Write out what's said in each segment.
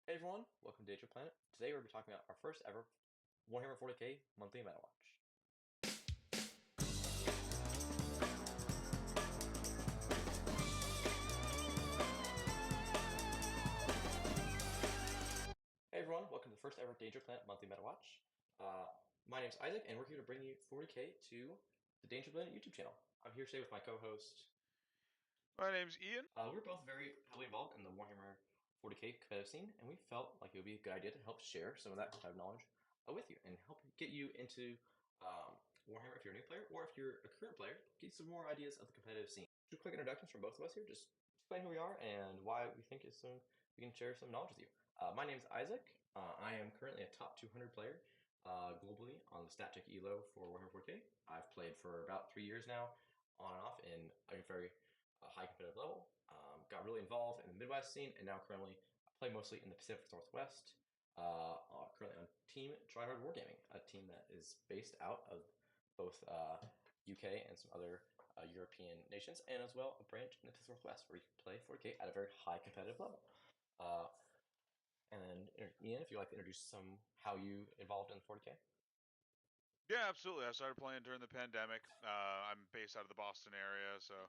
Hey everyone, welcome to Danger Planet. Today we'll be talking about our first ever Warhammer 40k monthly meta watch. Hey everyone, welcome to the first ever Danger Planet monthly meta watch. My name's Isaac, and we're here to bring you 40k to the Danger Planet YouTube channel. I'm here today with my co-host. My name's Ian. We're both very heavily involved in the Warhammer 40k competitive scene, and we felt like it would be a good idea to help share some of that competitive knowledge with you and help get you into Warhammer if you're a new player, or if you're a current player, get some more ideas of the competitive scene. Two quick introductions from both of us here, just explain who we are and why we think we can share some knowledge with you. My name is Isaac. I am currently a top 200 player globally on the StatCheck ELO for Warhammer 40k. I've played for about 3 years now, on and off, in a very high competitive level. Got really involved in the Midwest scene, and now currently I play mostly in the Pacific Northwest. Currently on Team Tryhard Wargaming, a team that is based out of both UK and some other European nations, and as well a branch in the Pacific Northwest where you can play 40k at a very high competitive level. And then Ian, if you'd like to introduce how you involved in 40k. Yeah, absolutely. I started playing during the pandemic. I'm based out of the Boston area, so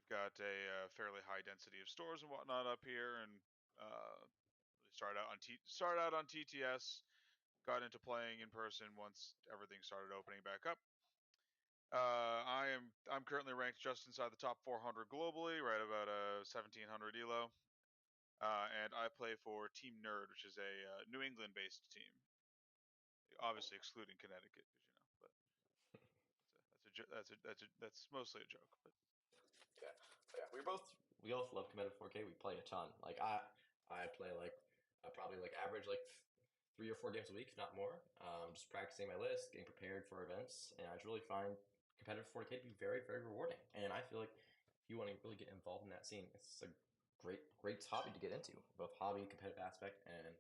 we've got a fairly high density of stores and whatnot up here. And started out on TTS. Got into playing in person once everything started opening back up. I'm currently ranked just inside the top 400 globally, right about a 1700 elo. And I play for Team Nerd, which is a New England-based team. Obviously excluding Connecticut, because but that's mostly a joke. But Yeah, we both love competitive 4K. We play a ton. I play probably average 3 or 4 games a week, if not more. Just practicing my list, getting prepared for events, and I just really find competitive 4K to be very, very rewarding. And I feel like if you want to really get involved in that scene, it's a great hobby to get into, both hobby, competitive aspect, and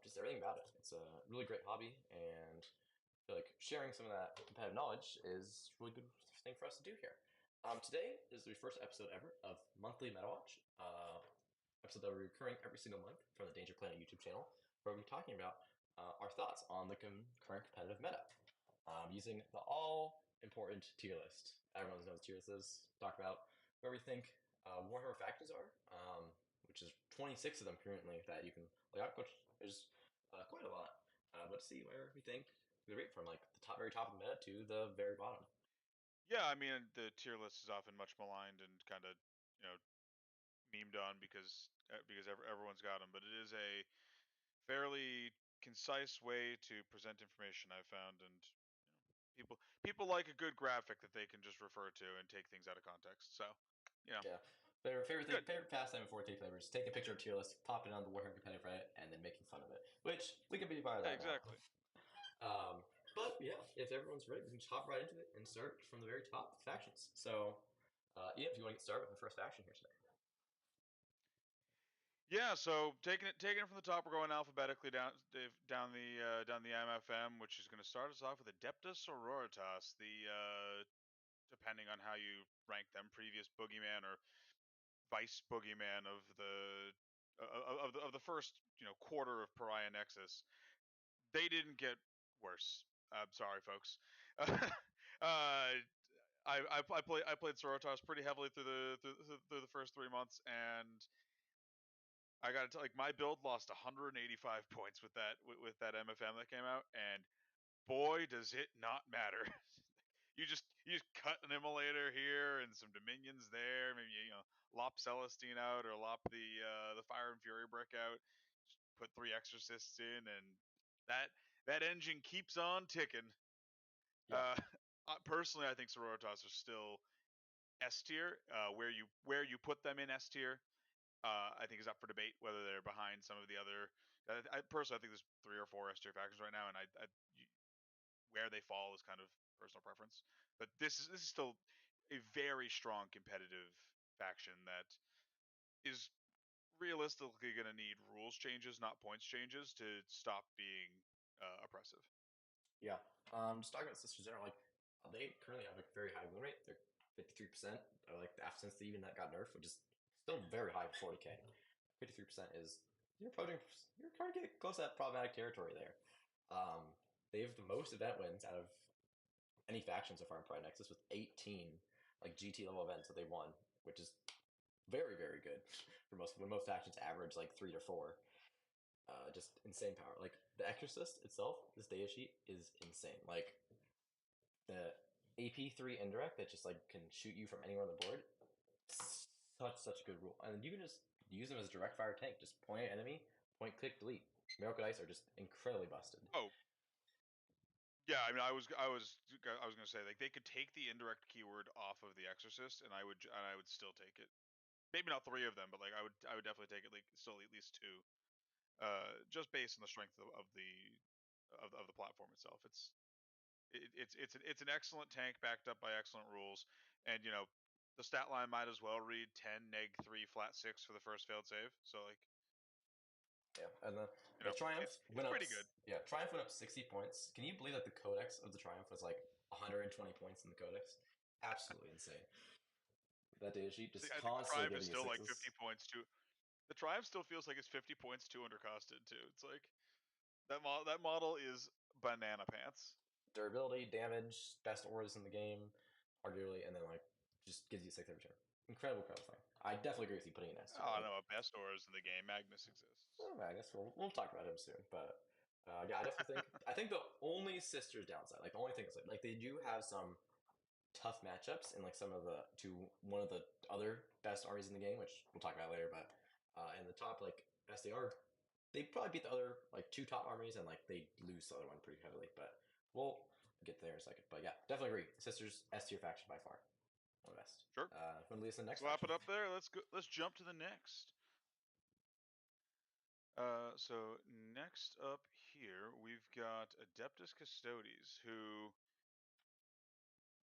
just everything about it. It's a really great hobby, and I feel like sharing some of that competitive knowledge is a really good thing for us to do here. Today is the first episode ever of Monthly Meta Watch, episode that will be recurring every single month from the Danger Planet YouTube channel, where we'll be talking about our thoughts on the current competitive meta, using the all-important tier list. Everyone knows what tier list is. Talk about where we think Warhammer factions are, which is 26 of them currently that you can look up, which is quite a lot. But see where we think we rate from the very top of the meta to the very bottom. yeah, I mean the tier list is often much maligned and kind of memed on because everyone's got them, but it is a fairly concise way to present information I've found, and people like a good graphic that they can just refer to and take things out of context. So Yeah. good. Favorite pastime of 4K players, taking a picture of tier list, popping it on the Warhammer competitive Reddit, and then making fun of it. Which we can be part of Yeah, that now. exactly. But yeah, if everyone's ready, we can just hop right into it and start from the very top factions. So, Ian, if you want to get started with the first faction here today. Yeah, so taking it from the top, we're going alphabetically down the MFM, which is going to start us off with Adeptus Sororitas, the depending on how you rank them, previous boogeyman or vice boogeyman of the first quarter of Pariah Nexus. They didn't get worse. I'm sorry, folks. I played Sororitas pretty heavily through the first 3 months, and I got to tell, my build lost 185 points with that MFM that came out, and boy does it not matter. you just cut an immolator here and some dominions there, maybe lop Celestine out or lop the Fire and Fury brick out, just put 3 exorcists in, and that engine keeps on ticking. Yeah. Personally, I think Sororitas are still S tier. Where you put them in S tier, I think is up for debate whether they're behind some of the other. I personally, I think there's 3 or 4 S tier factions right now, and where they fall is kind of personal preference. But this is still a very strong competitive faction that is realistically going to need rules changes, not points changes, to stop being oppressive. Yeah. Just talking about Sisters General, they currently have a very high win rate. They're 53%. Or after since even that got nerfed, which is still very high for 40k. 53% is you're approaching. You're trying to get close to that problematic territory there. They have the most event wins out of any faction so far in Pride Nexus with 18 like GT level events that they won, which is very very good for most when most factions average like 3 to 4. Just insane power. Like the Exorcist itself, this data sheet is insane. Like the AP3 indirect that just like can shoot you from anywhere on the board. Such a good rule, and you can just use them as a direct fire tank. Just point at enemy, point click delete. Miracle Dice are just incredibly busted. Oh, yeah. I mean, I was gonna say like they could take the indirect keyword off of the Exorcist, and I would still take it. Maybe not 3 of them, but like I would definitely take it like still at least 2. Just based on the strength of the platform itself. It's an excellent tank backed up by excellent rules, and the stat line might as well read 10 neg 3 flat 6 for the first failed save. So like Yeah, and the Triumph it's went up. pretty good. Yeah, Triumph went up 60 points. Can you believe that the Codex of the Triumph was like 120 points in the Codex? Absolutely insane. That data sheet See, just I think the constantly Triumph is giving you still like 50 sixes. points too. The Triumph still feels like it's 50 points too undercosted too. It's like that model is banana pants. Durability, damage, best auras in the game, arguably, and then like just gives you 6 every turn. Incredible thing. I definitely agree with you putting it next to it. I Like, don't know. Best auras in the game. Magnus exists. I guess we'll talk about him soon, but yeah, I definitely think the only Sisters downside, like the only thing is like they do have some tough matchups in like some of the to one of the other best armies in the game, which we'll talk about later. But in the top like SDR, they probably beat the other like 2 top armies, and like they lose the other one pretty heavily. But we'll get there in a second. But yeah, definitely agree. Sisters S tier faction by far, one of the best. Sure. When leads to the next Let's wrap faction. it up there. Let's go. Let's jump to the next. So next up here, we've got Adeptus Custodes, who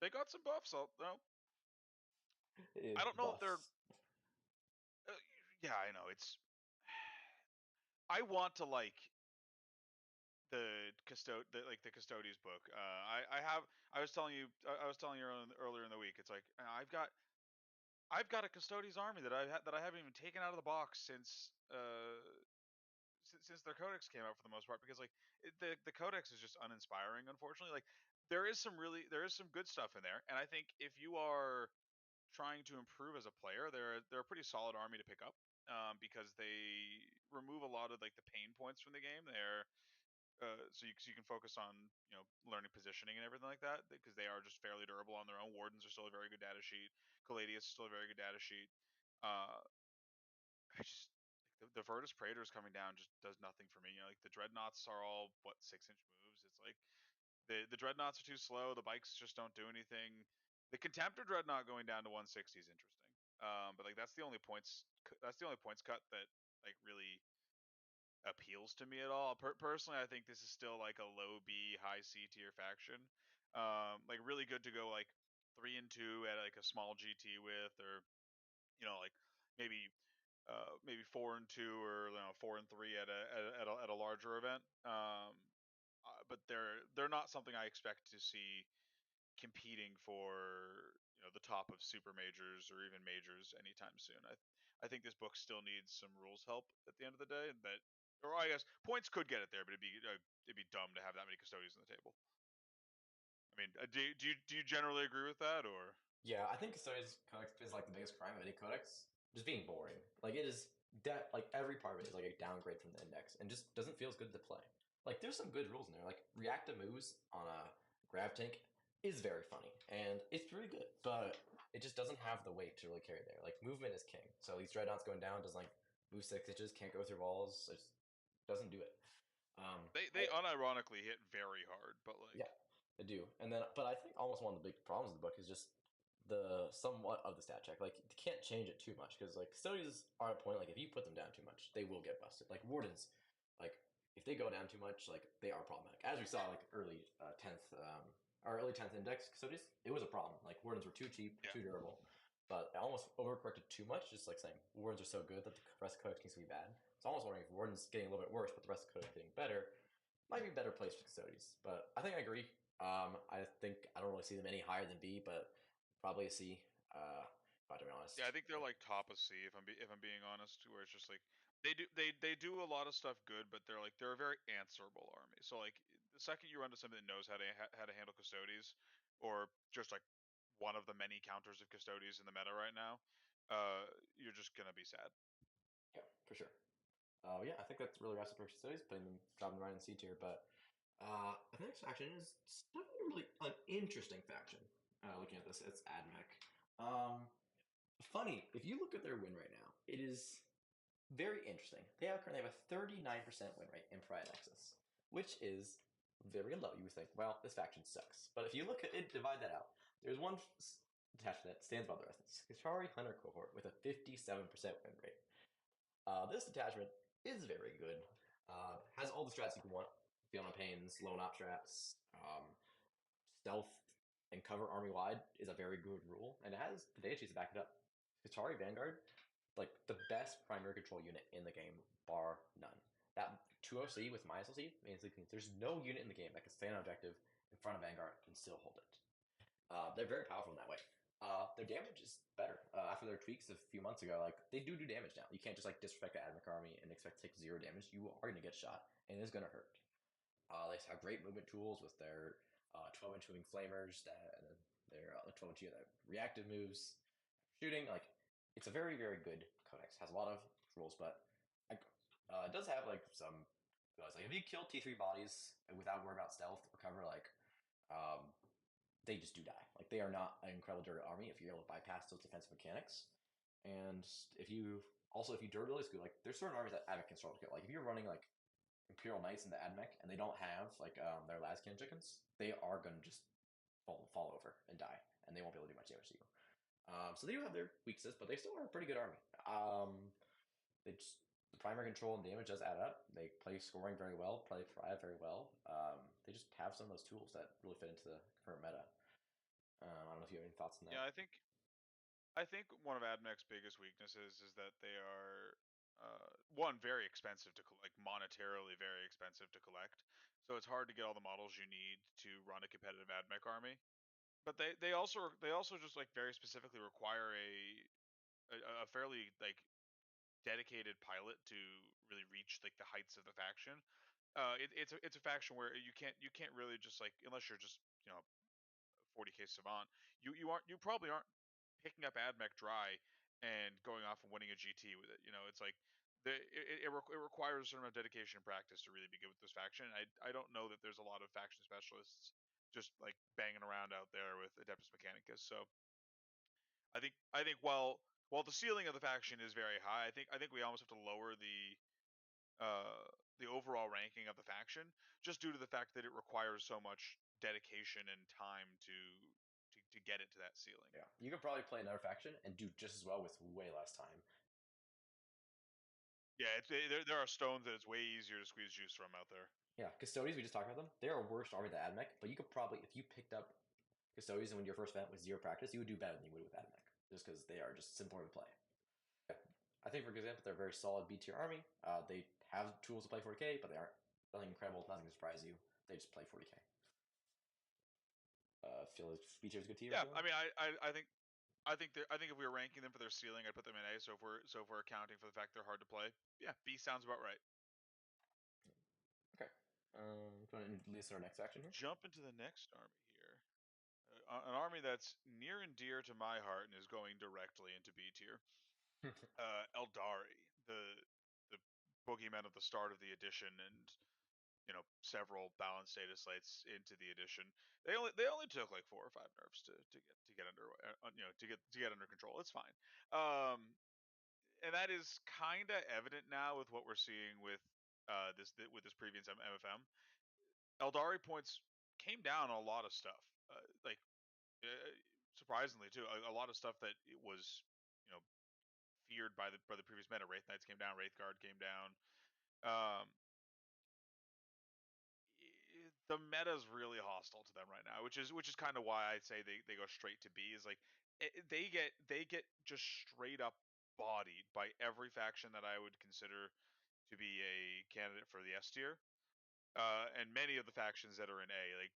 they got some buffs. I don't know if they're. Buffs. Yeah, I know it's. I want to like the Custodes book. I was telling you. I was telling you earlier in the week. It's like I've got a Custodes army that I haven't even taken out of the box since their codex came out for the most part, because like the codex is just uninspiring, unfortunately. Like there is some good stuff in there, and I think if you are trying to improve as a player, they're a pretty solid army to pick up, because they remove a lot of like the pain points from the game. They're so you can focus on learning positioning and everything like that, because they are just fairly durable on their own. Wardens are still a very good data sheet. Caladius is still a very good data sheet. uh I just like the Virtus Praetors coming down just does nothing for me. Like the Dreadnoughts are all 6-inch moves. It's like the Dreadnoughts are too slow. The bikes just don't do anything. The Contemptor Dreadnought going down to 160 is interesting. But like that's the only points cut that like really appeals to me at all. Personally, I think this is still like a low B, high C tier faction. Like really good to go like 3 and 2 at like a small GT with, or like maybe maybe 4 and 2, or 4 and 3 at a larger event. But they're not something I expect to see competing for the top of super majors or even majors anytime soon. I think this book still needs some rules help at the end of the day. Or I guess points could get it there, but it'd be dumb to have that many custodians on the table. I mean, do you generally agree with that, or? Yeah, I think Custodian's Codex is like the biggest crime of any codex. Just being boring. Like it is like every part of it is like a downgrade from the index and just doesn't feel as good to play. Like there's some good rules in there. Like reactive moves on a grab tank is very funny and it's really good, but it just doesn't have the weight to really carry there. Like movement is king. So these dreadnoughts going down does like move 6 inches, can't go through walls. It just doesn't do it. They unironically hit very hard, but Yeah, like they do. And then, but I think almost one of the big problems of the book is just the somewhat of the stat check. Like, you can't change it too much because, like, custodians are at a point, like, if you put them down too much, they will get busted. Like, wardens, like, if they go down too much, like, they are problematic. As we saw, like, early 10th, our early 10th index custodians, it was a problem. Like, wardens were too cheap, yeah. too durable. But I almost overcorrected too much, just like saying wardens are so good that the rest of the codex needs to be bad. So I'm almost wondering if wardens getting a little bit worse, but the rest of the codex getting better might be a better place for custodians. But I think I agree. I think I don't really see them any higher than B, but probably a C. If I to be honest. Yeah, I think they're like top of C if I'm being honest, where it's just like They do a lot of stuff good, but they're a very answerable army. So like the second you run to something that knows how to handle Custodes, or just like one of the many counters of Custodes in the meta right now, you're just gonna be sad. Yeah, for sure. Yeah, I think that's really wraps up for studies, putting them, dropping them right in C tier. But the next faction is not really an interesting faction. Looking at this, it's Admech. Funny, if you look at their win rate now, it is very interesting. They currently have a 39% win rate in Pride Nexus, which is very low. You would think, well, this faction sucks. But if you look at it, divide that out. There's one detachment that stands above the rest. It's Drukhari Hunter Cohort with a 57% win rate. This detachment is very good. Has all the strats you can want. Fiona Pains, lone op traps, stealth, and cover army wide is a very good rule, and it has the data sheets to back it up. Atari Vanguard, like the best primary control unit in the game, bar none. That 2OC with minus OC means there's no unit in the game that can stay on objective in front of Vanguard and still hold it. They're very powerful in that way. Their damage is better. After their tweaks a few months ago, like they do damage now. You can't just like disrespect the Admech army and expect to take 0 damage. You are going to get shot, and it's going to hurt. They have great movement tools with their 12-inch moving flamers, and their 12-inch reactive moves, shooting. Like it's a very good codex. Has a lot of rules, but it does have like some. Like if you kill T3 bodies without worrying about stealth or cover, like they just do die. Like they are not an incredible durable army if you're able to bypass those defensive mechanics. And if you durability is good, like there's certain armies that Admech can struggle to kill. Like if you're running like Imperial Knights into Admech and they don't have like their Lascan chickens, they are gonna just fall over and die, and they won't be able to do much damage to you. So they do have their weaknesses, but they still are a pretty good army. They just the primary control and damage does add up. They play scoring very well, play thrive very well. They just have some of those tools that really fit into the current meta. I don't know if you have any thoughts on that. Yeah, I think one of Admech's biggest weaknesses is that they are one, very expensive to collect, monetarily very expensive to collect. So it's hard to get all the models you need to run a competitive Admech army. But they also just like very specifically require a fairly like dedicated pilot to really reach like the heights of the faction. It's a faction where you can't really just like, unless you're just 40k savant, you probably aren't picking up Admech dry and going off and winning a GT with it. It's like it requires a certain amount of dedication and practice to really be good with this faction. I don't know that there's a lot of faction specialists just like banging around out there with Adeptus Mechanicus. So I think while the ceiling of the faction is very high, I think we almost have to lower the overall ranking of the faction, just due to the fact that it requires so much dedication and time to get it to that ceiling. Yeah, you could probably play another faction and do just as well with way less time. Yeah, there are stones that it's way easier to squeeze juice from out there. Yeah, Custodes, we just talked about them. They're a worse army than Admech, but you could probably, if you picked up Custodes and when your first event with 0 practice, you would do better than you would with Admech, just because they are just simpler to play. Yeah. I think, for example, they're a very solid B tier army. They have tools to play 40k, but they aren't nothing incredible, nothing to surprise you. They just play 40k. Feel like B tier is good to you? Yeah, I mean, I think if we were ranking them for their ceiling, I'd put them in A. So if we're accounting for the fact they're hard to play, yeah, B sounds about right. Okay. Do you want to lead us to our next action here? Jump into the next army here. An army that's near and dear to my heart and is going directly into B tier. Aeldari, the boogeyman of the start of the edition, and several balanced data slates into the edition. They only took like 4 or 5 nerfs to get under to get under control. It's fine. And that is kind of evident now with what we're seeing with this previous MFM. Aeldari points came down a lot of stuff. Like surprisingly too, a lot of stuff that it was feared by the previous meta. Wraith Knights came down, Wraith Guard came down. The meta's really hostile to them right now, which is kind of why I say they go straight to B. Is like they get just straight up bodied by every faction that I would consider to be a candidate for the S tier, and many of the factions that are in A, like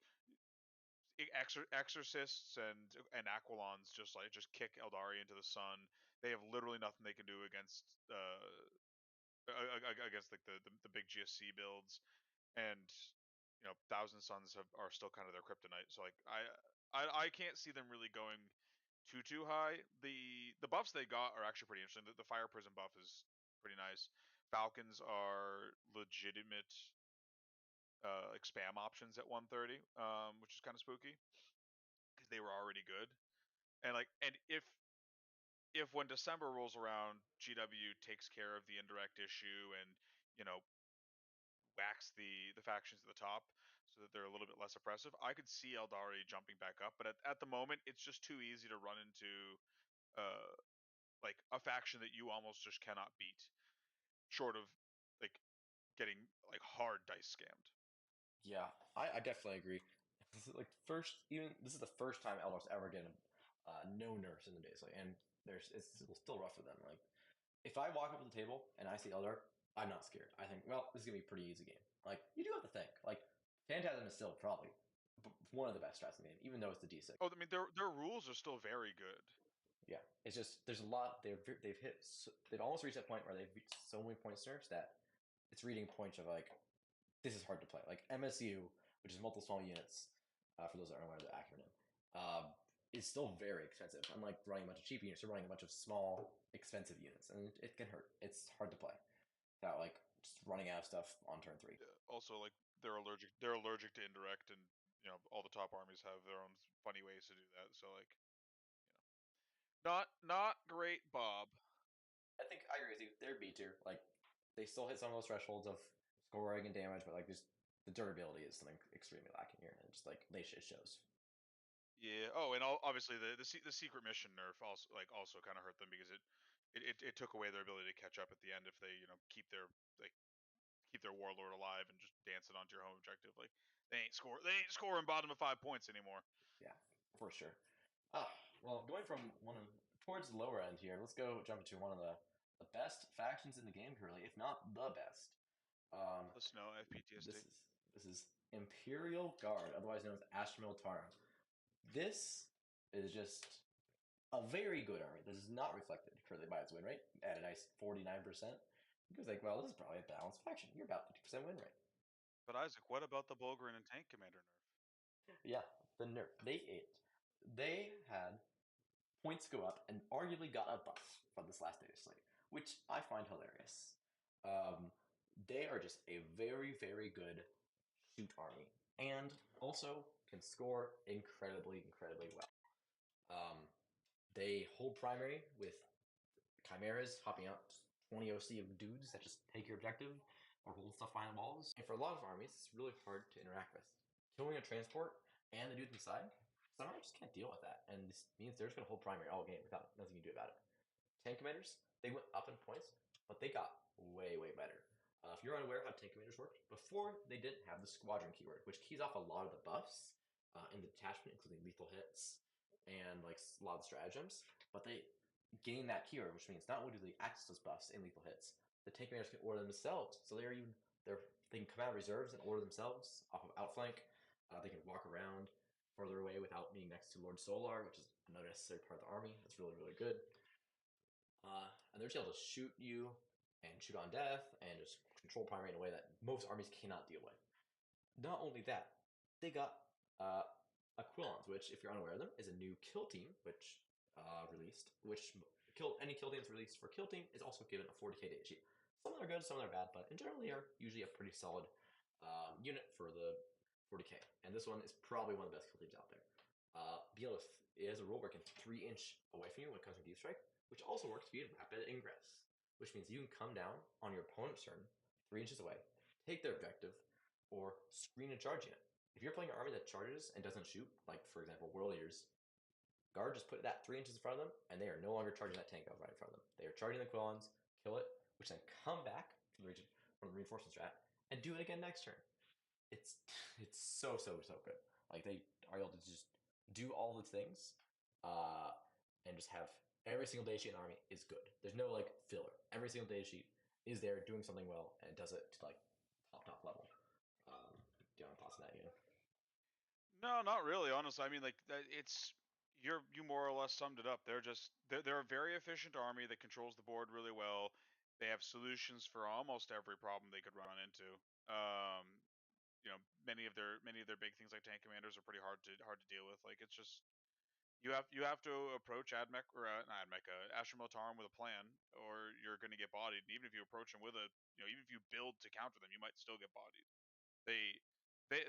Exorcists and Aquilons, just kick Aeldari into the sun. They have literally nothing they can do against against like the big GSC builds, and Thousand Suns are still kind of their kryptonite. So like I can't see them really going too high. The buffs they got are actually pretty interesting. The Fire Prison buff is pretty nice. Falcons are legitimate like spam options at 130, which is kind of spooky because they were already good. And if when December rolls around, GW takes care of the indirect issue and whacks the factions at the top so that they're a little bit less oppressive, I could see Aeldari jumping back up. But at the moment, it's just too easy to run into like a faction that you almost just cannot beat, short of like getting like hard dice scammed. Yeah, I definitely agree. This is like this is the first time Eldar's ever getting no nerfs in the base, and it's still rough for them. Like if I walk up to the table and I see Eldar, I'm not scared. I think, well, this is gonna be a pretty easy game. Like you do have to think. Like Phantasm is still probably one of the best strats in the game, even though it's the D6. Oh, I mean their rules are still very good. Yeah, it's just there's a lot they've almost reached that point where they've reached so many points nerfs that it's reading points of like this is hard to play. Like MSU, which is multiple small units, for those that aren't aware of the acronym, is still very expensive. Unlike running a bunch of cheap units, you're running a bunch of small, expensive units, and it can hurt. It's hard to play without like just running out of stuff on turn 3. Yeah. Also, like they're allergic to indirect, and all the top armies have their own funny ways to do that. So like, not great, Bob. I think I agree with you. They're B tier. Like they still hit some of those thresholds of scoring and damage, but like just the durability is something extremely lacking here, and just like it shows. Yeah. Oh, and obviously the secret mission nerf also kind of hurt them because it took away their ability to catch up at the end if they keep their warlord alive and just dance it onto your home objective. Like they ain't scoring bottom of 5 points anymore. Yeah, for sure. Well, going from towards the lower end here, let's go jump into one of the best factions in the game currently, if not the best. Let's know FPTSD. This is Imperial Guard, otherwise known as Astra Militarum. This is just a very good army. This is not reflected currently by its win rate at a nice 49%. You guys like, well, this is probably a balanced faction. You're about 50% win rate. But Isaac, what about the Bulgarin and Tank Commander nerf? Yeah, the nerf. They ate. They had points go up and arguably got a buff from this last data slate, which I find hilarious. They are just a very, very good shoot army and also can score incredibly, incredibly well. They hold primary with chimeras hopping out 20 OC of dudes that just take your objective or hold stuff behind the walls. And for a lot of armies, it's really hard to interact with. Killing a transport and the dudes inside, some armies just can't deal with that, and this means they're just going to hold primary all game without nothing you do about it. Tank commanders, they went up in points, but they got way, way better. If you're unaware how tank commanders worked, before they didn't have the squadron keyword, which keys off a lot of the buffs in the detachment, including lethal hits and like a lot of the stratagems, but they gain that keyword, which means not only do they access those buffs in lethal hits, the tank commanders can order themselves. So they can come out of reserves and order themselves off of outflank. They can walk around further away without being next to Lord Solar, which is another necessary part of the army. That's really, really good. And they're just able to shoot you and shoot on death and just control primary in a way that most armies cannot deal with. Not only that, they got Aquilons, which, if you're unaware of them, is a new kill team, which released. Any kill team that's released for kill team is also given a 40k data sheet. Some of them are good, some of them are bad, but in general, they are usually a pretty solid unit for the 40k. And this one is probably one of the best kill teams out there. It has a rule where it can 3-inch away from you when it comes to deep strike, which also works to be in rapid ingress, which means you can come down on your opponent's turn 3 inches away, take their objective, or screen a charge unit. If you're playing an army that charges and doesn't shoot, like for example World Eaters, Guard just put that 3 inches in front of them, and they are no longer charging that tank out right in front of them. They are charging the Quillons, kill it, which then come back from the reinforcement strat and do it again next turn. It's so good. Like they are able to just do all the things, and just have every single data sheet in the army is good. There's no like filler. Every single data sheet is there doing something well and does it to like top level. Do you want to toss that? No, not really. Honestly, I mean, like it's you more or less summed it up. They're a very efficient army that controls the board really well. They have solutions for almost every problem they could run into. You know, many of their big things like tank commanders are pretty hard to deal with. Like it's just you have to approach Admech or not Admech, Astra Militarum with a plan, or you're going to get bodied. And even if you approach them with a, you know, even if you build to counter them, you might still get bodied. They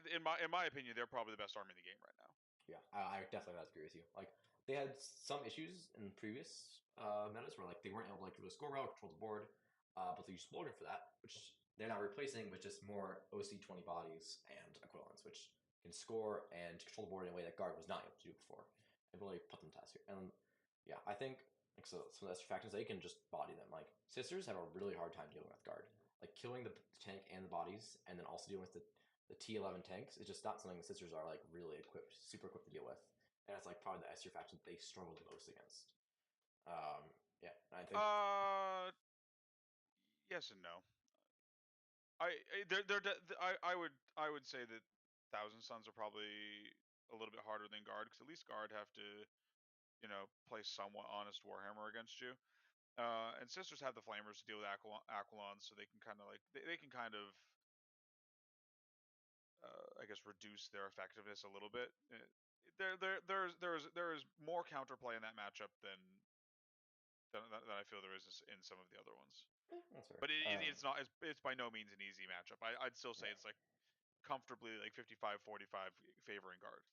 in my opinion, they're probably the best army in the game right now. Yeah, I definitely agree with you. Like they had some issues in previous metas where like they weren't able to like really score well, control the board, but they used Bloater for that, which they're now replacing with just more OC 20 bodies and equivalents, which can score and control the board in a way that Guard was not able to do before. It really put them to task here. And yeah, I think like so some of the extra factions they can just body them. Like Sisters have a really hard time dealing with Guard. Like killing the tank and the bodies, and then also dealing with the T11 tanks is just not something the Sisters are like really equipped, super equipped to deal with, and it's like probably the S tier faction they struggle the most against. Yeah, I think. Yes and no. I would say that Thousand Sons are probably a little bit harder than Guard because at least Guard have to, you know, play somewhat honest Warhammer against you. And Sisters have the Flamers to deal with Aquilons, so they can kind of like they can kind of I guess reduce their effectiveness a little bit. There is more counterplay in that matchup than I feel there is in some of the other ones. That's fair. But it's not it's by no means an easy matchup. I'd still say Yeah. it's like comfortably like 55-45 favoring Guard.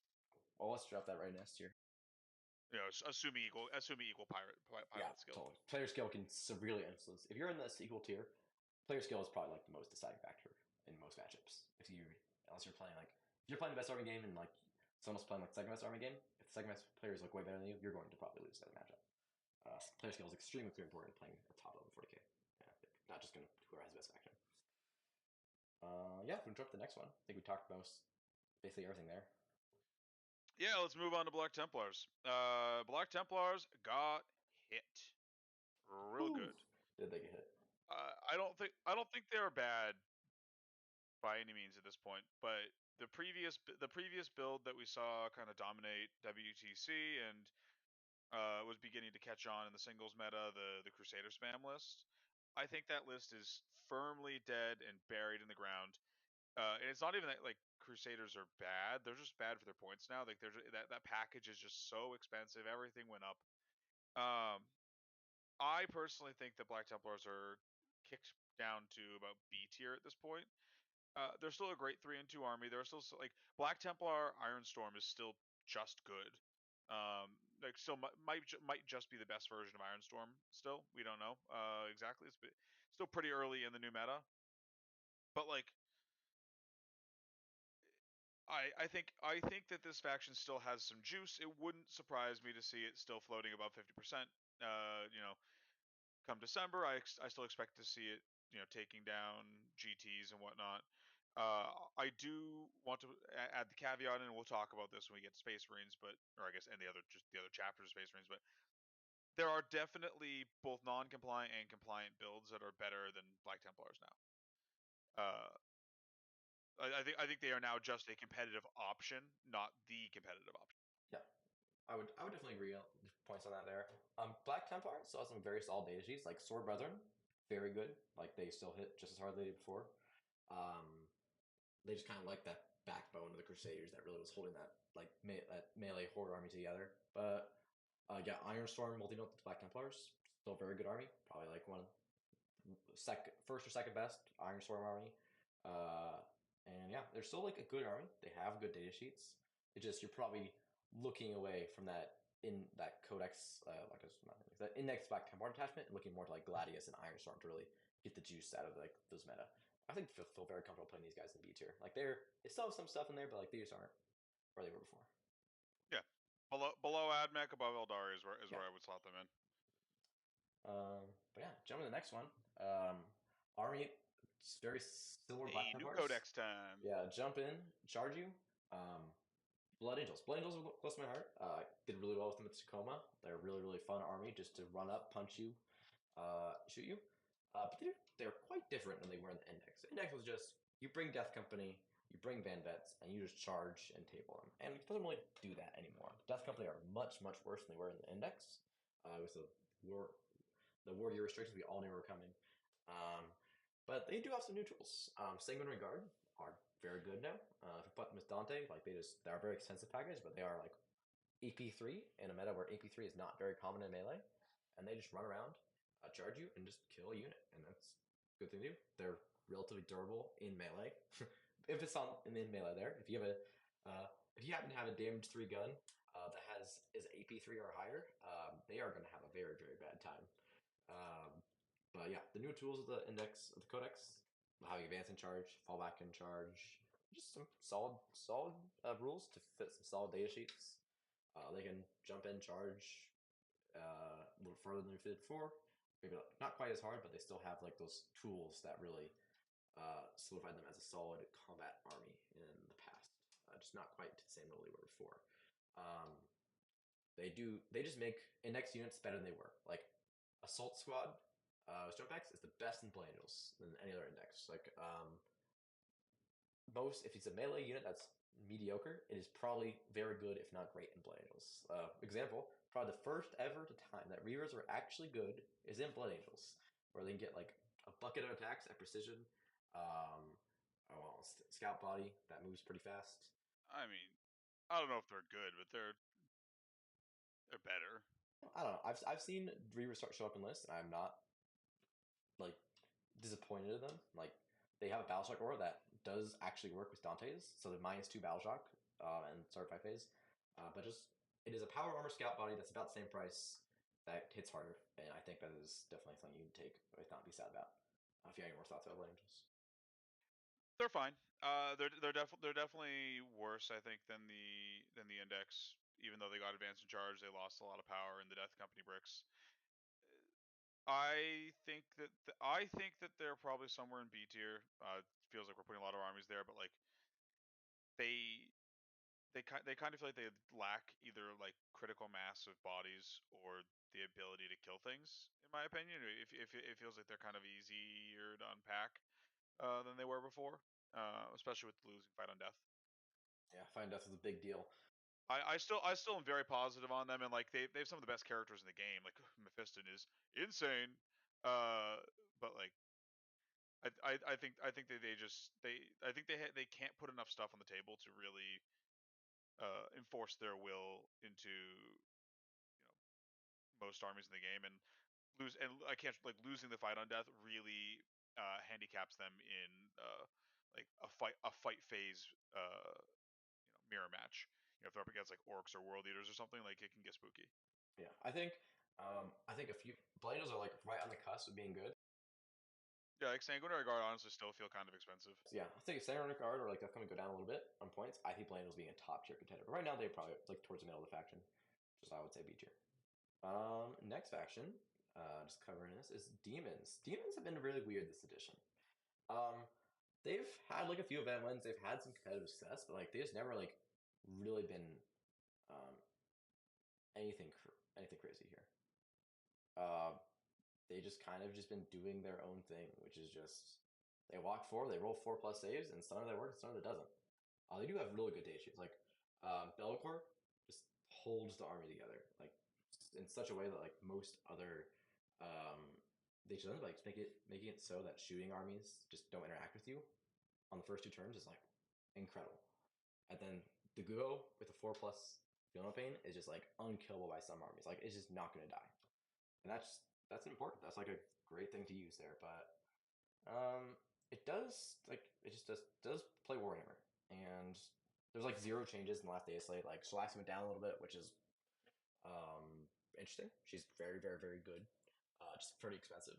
Well, let's drop that right next year. You know, assuming equal pilot Yeah, skill. totally. Player skill can severely influence. If you're in this equal tier, player skill is probably like the most deciding factor in most matchups. Unless you're playing like if you're playing the best army game and like someone's playing like second best army game, if the second best players look way better than you, you're going to probably lose that matchup. Player skill is extremely important playing at top level 40k. Yeah, not just going to whoever has the best faction. Yeah, we can jump to the next one. I think we talked most basically everything there. Yeah, let's move on to Black Templars. Black Templars got hit real Ooh. good. Did they get hit? I don't think they're bad by any means at this point, but the previous build that we saw kind of dominate WTC and was beginning to catch on in the singles meta, the Crusader spam list. I think that list is firmly dead and buried in the ground. And it's not even that like Crusaders are bad; they're just bad for their points now. Like that package is just so expensive. Everything went up. I personally think that Black Templars are kicked down to about B tier at this point. They're still a great 3-2 army. They're still like Black Templar Ironstorm is still just good. Like still might just be the best version of Ironstorm. Still, we don't know exactly. It's still pretty early in the new meta, but like I think that this faction still has some juice. It wouldn't surprise me to see it still floating above 50%. You know, come December, I still expect to see it, you know, taking down GTs and whatnot. I do want to add the caveat, and we'll talk about this when we get to Space Marines, but or I guess and the other chapters of Space Marines, but there are definitely both non-compliant and compliant builds that are better than Black Templars now. I think they are now just a competitive option, not the competitive option. Yeah, I would definitely agree on the points on that there. Black Templar still has some very solid data sheets, like Sword Brethren, very good. Like they still hit just as hard as they did before. Um, they just kind of like that backbone of the Crusaders that really was holding that like that melee horde army together. But yeah, Ironstorm multi-note to Black Templars, still a very good army. Probably like first or second best Ironstorm army. And yeah, they're still like a good army. They have good data sheets. It's just you're probably looking away from that in that Codex, that Index Black Templar attachment, and looking more to like Gladius and Ironstorm to really get the juice out of like those meta. I think I feel very comfortable playing these guys in B tier. Like they still have some stuff in there, but like these aren't where they were before. Yeah, below Admech, above Aeldari is where I would slot them in. But yeah, jumping to the next one. Army, very similar Black New Templars. Codex time. Yeah, jump in, charge you. Blood Angels. Blood Angels were close to my heart. Did really well with them at Tacoma. They're a really fun army just to run up, punch you, shoot you. But they're quite different than they were in the Index. The Index was just you bring Death Company, you bring Van Vets, and you just charge and table them. And it doesn't really do that anymore. Death Company are much worse than they were in the Index. With the war year restrictions, we all knew were coming. But they do have some new tools. Sanguinary Guard are very good now. If you put them with Dante, like they're a very expensive package, but they are like AP3 in a meta where AP3 is not very common in melee, and they just run around, charge you, and just kill a unit, and that's a good thing to do. They're relatively durable in melee. If it's on in melee, there, if you happen to have a damage 3 gun that is AP3 or higher, they are going to have a very very bad time. But yeah, the new tools of the index of the codex, having advance in charge, fallback in charge, just some solid rules to fit some solid data sheets. They can jump in, charge a little further than we did before. Maybe not quite as hard, but they still have like those tools that really solidified them as a solid combat army in the past. Just not quite to the same level they were before. They just make index units better than they were. Like Assault Squad with jump packs is the best in Blade Angels than any other index. Like if it's a melee unit that's mediocre, it is probably very good, if not great, in Blood Angels. Example, probably the first ever time that Reavers were actually good is in Blood Angels, where they can get like a bucket of attacks at precision, scout body that moves pretty fast. I mean, I don't know if they're good, but they're better. I don't know. I've seen Reavers show up in lists, and I'm not like disappointed in them. Like they have a Battleshock aura that does actually work with Dante's, so the -2 Battleshock and Certified Phase. But it is a power armor scout body that's about the same price that hits harder, and I think that is definitely something you can take with not be sad about. If you have any more thoughts about Blade Angels. They're fine. They're definitely worse, I think, than the index. Even though they got advanced in charge, they lost a lot of power in the Death Company bricks. I think that they're probably somewhere in B tier. It feels like we're putting a lot of armies there, but like they kind of feel like they lack either like critical mass of bodies or the ability to kill things. In my opinion, it feels like they're kind of easier to unpack than they were before, especially with the losing fight on death. Yeah, Find Death is a big deal. I still am very positive on them, and like they have some of the best characters in the game. Like Mephiston is insane, but like I think they can't put enough stuff on the table to really enforce their will into most armies in the game, and I can't like losing the fight on death really handicaps them in like a fight phase mirror match. If they're up against like orcs or world eaters or something, like it can get spooky. Yeah, I think a few Blade Angels are like right on the cusp of being good. Yeah, like Sanguinary Guard honestly still feel kind of expensive. So yeah, I think if Sanguinary Guard or like that's going to go down a little bit on points, I think Blade Angels being a top tier contender. But right now they're probably like towards the middle of the faction, just I would say B tier. Next faction, just covering this, is Demons. Demons have been really weird this edition. They've had like a few event wins, they've had some competitive success, but like they just never like really been um, anything crazy here. They just kind of just been doing their own thing, which is just they walk forward, they roll 4+ saves, and some of that works, some of it doesn't. They do have really good data sheets. Like Bellicor just holds the army together, like in such a way that like most other they just like making it so that shooting armies just don't interact with you on the first 2 turns is like incredible. And then the Guo with the 4+ Fiona Pain is just like unkillable by some armies. Like it's just not gonna die. And that's important. That's like a great thing to use there. But it does like it just does play Warhammer. And there's like 0 changes in the last day of Slate. Like Shalaxi went down a little bit, which is interesting. She's very, very, very good. Just pretty expensive.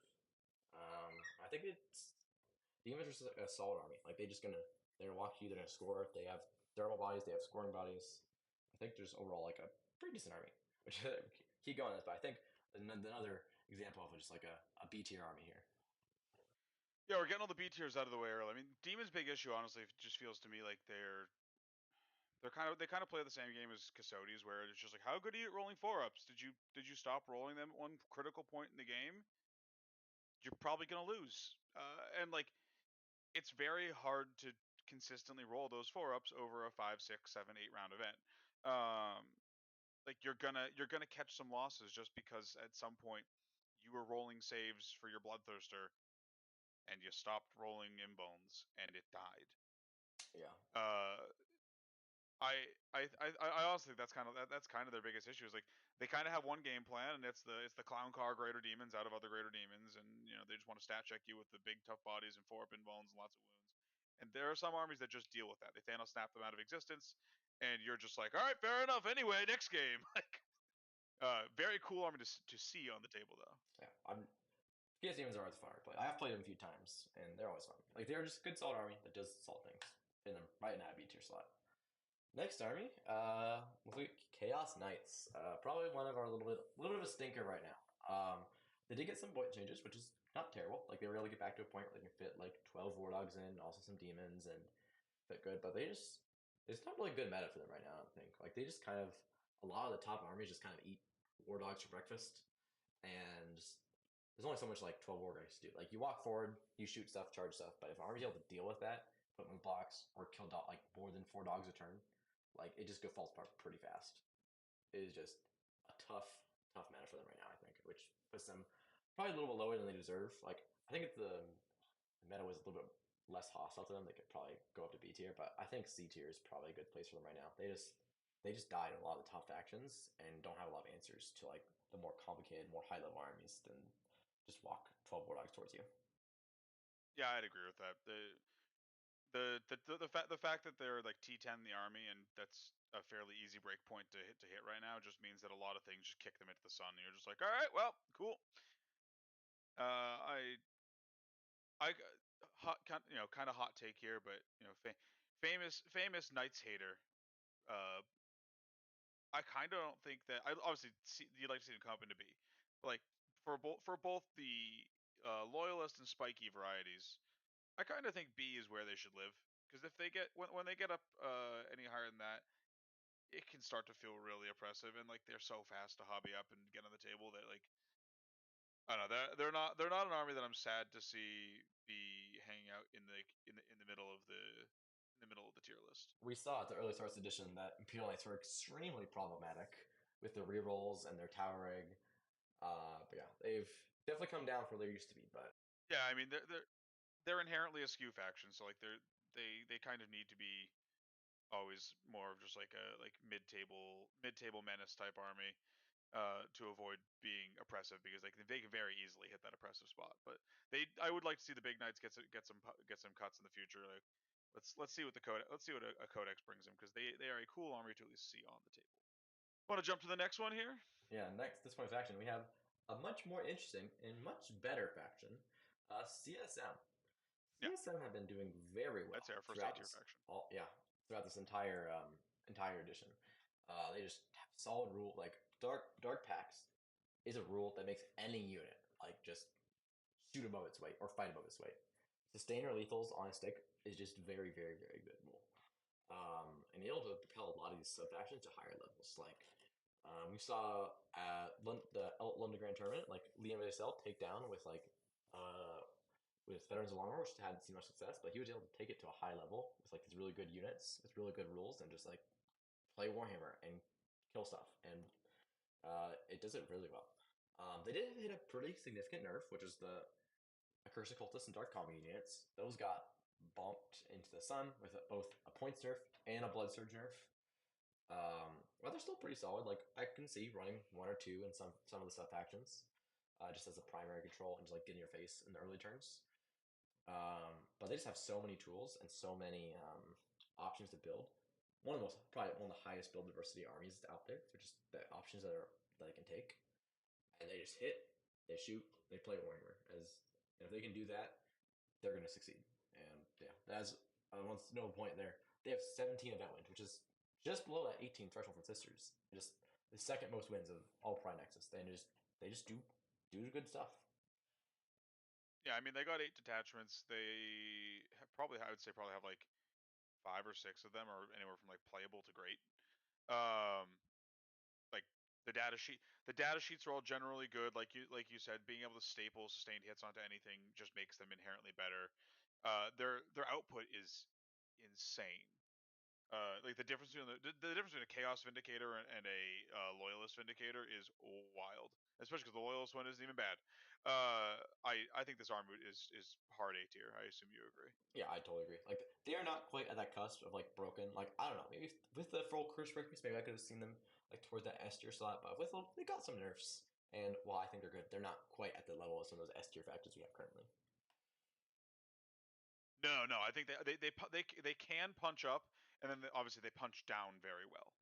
I think Demons are just a solid army. Like they're gonna walk you. They're gonna score. They have thermal bodies. They have scoring bodies. I think there's overall like a pretty decent army. Which keep going on this, but I think another example of just like a B tier army here. Yeah, we're getting all the B tiers out of the way early. I mean, Demon's big issue, honestly, just feels to me like they kind of play the same game as Custodes, where it's just like, how good are you at rolling 4-ups? Did you stop rolling them at one critical point in the game? You're probably gonna lose. And like, it's very hard to consistently roll those 4-ups over a 5, 6, 7, 8 round event. Like you're gonna catch some losses just because at some point you were rolling saves for your Bloodthirster and you stopped rolling imbones, and it died. Yeah. I honestly think that's kind of their biggest issue. Is like they kind of have one game plan, and it's the clown car greater demons out of other greater demons, and they just want to stat check you with the big tough bodies and 4-up bones and lots of wounds. And there are some armies that just deal with that. They Thanos snap them out of existence, and you're just like, all right, fair enough. Anyway, next game. Like, very cool army to see on the table though. Yeah. PS demons are always fun to play. I have played them a few times, and they're always fun. Like they're just a good solid army that does solid things. In them right in that B tier slot. Next army, Chaos Knights. Probably one of our little bit of a stinker right now. They did get some point changes, which is not terrible. Like they were able to get back to a point where they can fit like 12 War Dogs in, also some demons, and fit good. But it's not really good meta for them right now. I don't think. Like they just kind of a lot of the top armies just kind of eat War Dogs for breakfast, and there's only so much like 12 War Dogs to do. Like you walk forward, you shoot stuff, charge stuff. But if an army's able to deal with that, put them in blocks or kill like more than 4 dogs a turn, like it just falls apart pretty fast. It is just a tough meta for them right now, I think, which puts them probably a little bit lower than they deserve. Like I think if the meta was a little bit less hostile to them, they could probably go up to B tier, but I think C tier is probably a good place for them right now. They just died in a lot of the top factions and don't have a lot of answers to like the more complicated, more high level armies than just walk 12 war dogs towards you. Yeah, I'd agree with that. The fact that they're like T10 in the army, and that's a fairly easy break point to hit right now, just means that a lot of things just kick them into the sun. And you're just like, all right, well, cool. I kind of hot take here, but famous Knights hater. I kind of don't think that. I obviously you'd like to see them come up into B, but like for both the loyalist and spiky varieties, I kind of think B is where they should live. Because if they get when they get up any higher than that, it can start to feel really oppressive, and like they're so fast to hobby up and get on the table that like I don't know, they're not an army that I'm sad to see be hanging out in the middle of the tier list. We saw at the early source edition that Imperial Knights were extremely problematic with their rerolls and their tower egg. But yeah, they've definitely come down from where they used to be. But Yeah, I mean they're inherently a skew faction, so like they kind of need to be always more of just like a mid table menace type army to avoid being oppressive, because like they can very easily hit that oppressive spot. But I would like to see the big knights get some cuts in the future. Like let's see what a codex brings them, because they are a cool army to at least see on the table. Want to jump to the next one here? yeah, next this point faction we have a much more interesting and much better faction, CSM. Yeah, CSM have been doing very well that's our first A throughout tier this faction. throughout this entire edition. They just have solid rule like dark packs is a rule that makes any unit like just shoot above its weight or fight above its weight. Sustainer lethals on a stick is just very good rule. And able to propel a lot of these sub factions to higher levels. Like we saw at the London Grand Tournament, like Liam Vassell take down uh, with Veterans of Longmore, which hadn't seen much success, but he was able to take it to a high level with like these really good units, with really good rules, and just like play Warhammer and kill stuff. And it does it really well. They did hit a pretty significant nerf, which is the Accursed Cultists and Dark Commune units. Those got bumped into the sun with both a points nerf and a blood surge nerf. But they're still pretty solid. Like I can see running one or two in some of the sub factions, just as a primary control and just like get in your face in the early turns. But they just have so many tools and so many options to build. Probably one of the highest build diversity armies out there. They're just the options that they can take, and they just hit, they shoot, they play Warhammer. If they can do that, they're going to succeed. And yeah, that's once no point there. They have 17 event wins, which is just below that 18 threshold for Sisters. Just the second most wins of all Prime Nexus. They just do good stuff. Yeah, I mean they got 8 detachments. They I would say probably have like 5 or 6 of them are anywhere from like playable to great. Um, like the data sheets are all generally good. Like you said, being able to staple sustained hits onto anything just makes them inherently better. Their output is insane. Like the difference between the difference between a Chaos Vindicator and a Loyalist Vindicator is wild, especially because the Loyalist one isn't even bad. I think this army is hard A tier. I assume you agree. Yeah, I totally agree. Like they are not quite at that cusp of like broken. Like I don't know, maybe with the full curse breakers, maybe I could have seen them like towards that S tier slot. But with them, they got some nerfs, and while I think they're good, they're not quite at the level of some of those S tier factors we have currently. No. I think they can punch up, and then obviously they punch down very well.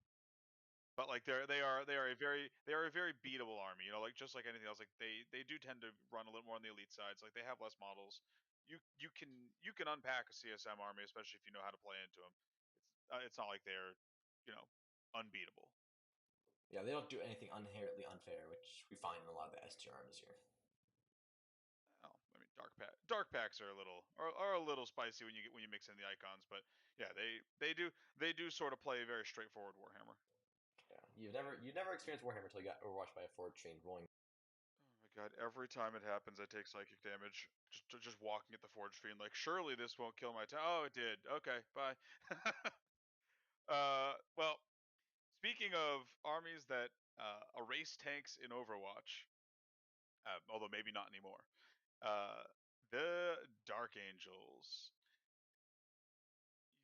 But like they are a very beatable army. You know, like just like anything else, like they do tend to run a little more on the elite sides. Like they have less models. You can unpack a CSM army, especially if you know how to play into them. It's not like they're, you know, unbeatable. Yeah, they don't do anything inherently unfair, which we find in a lot of the S tier armies here. Oh, I mean, dark packs are a little spicy when you mix in the icons, but yeah, they do sort of play a very straightforward Warhammer. Yeah, you never experienced Warhammer until you got overwatched by a forward trained rolling. Oh my god! Every time it happens, I take psychic damage just walking at the forge fiend. Like, surely this won't kill my town. Oh, it did. Okay, bye. Well, speaking of armies that erase tanks in Overwatch, although maybe not anymore. Uh, the Dark Angels.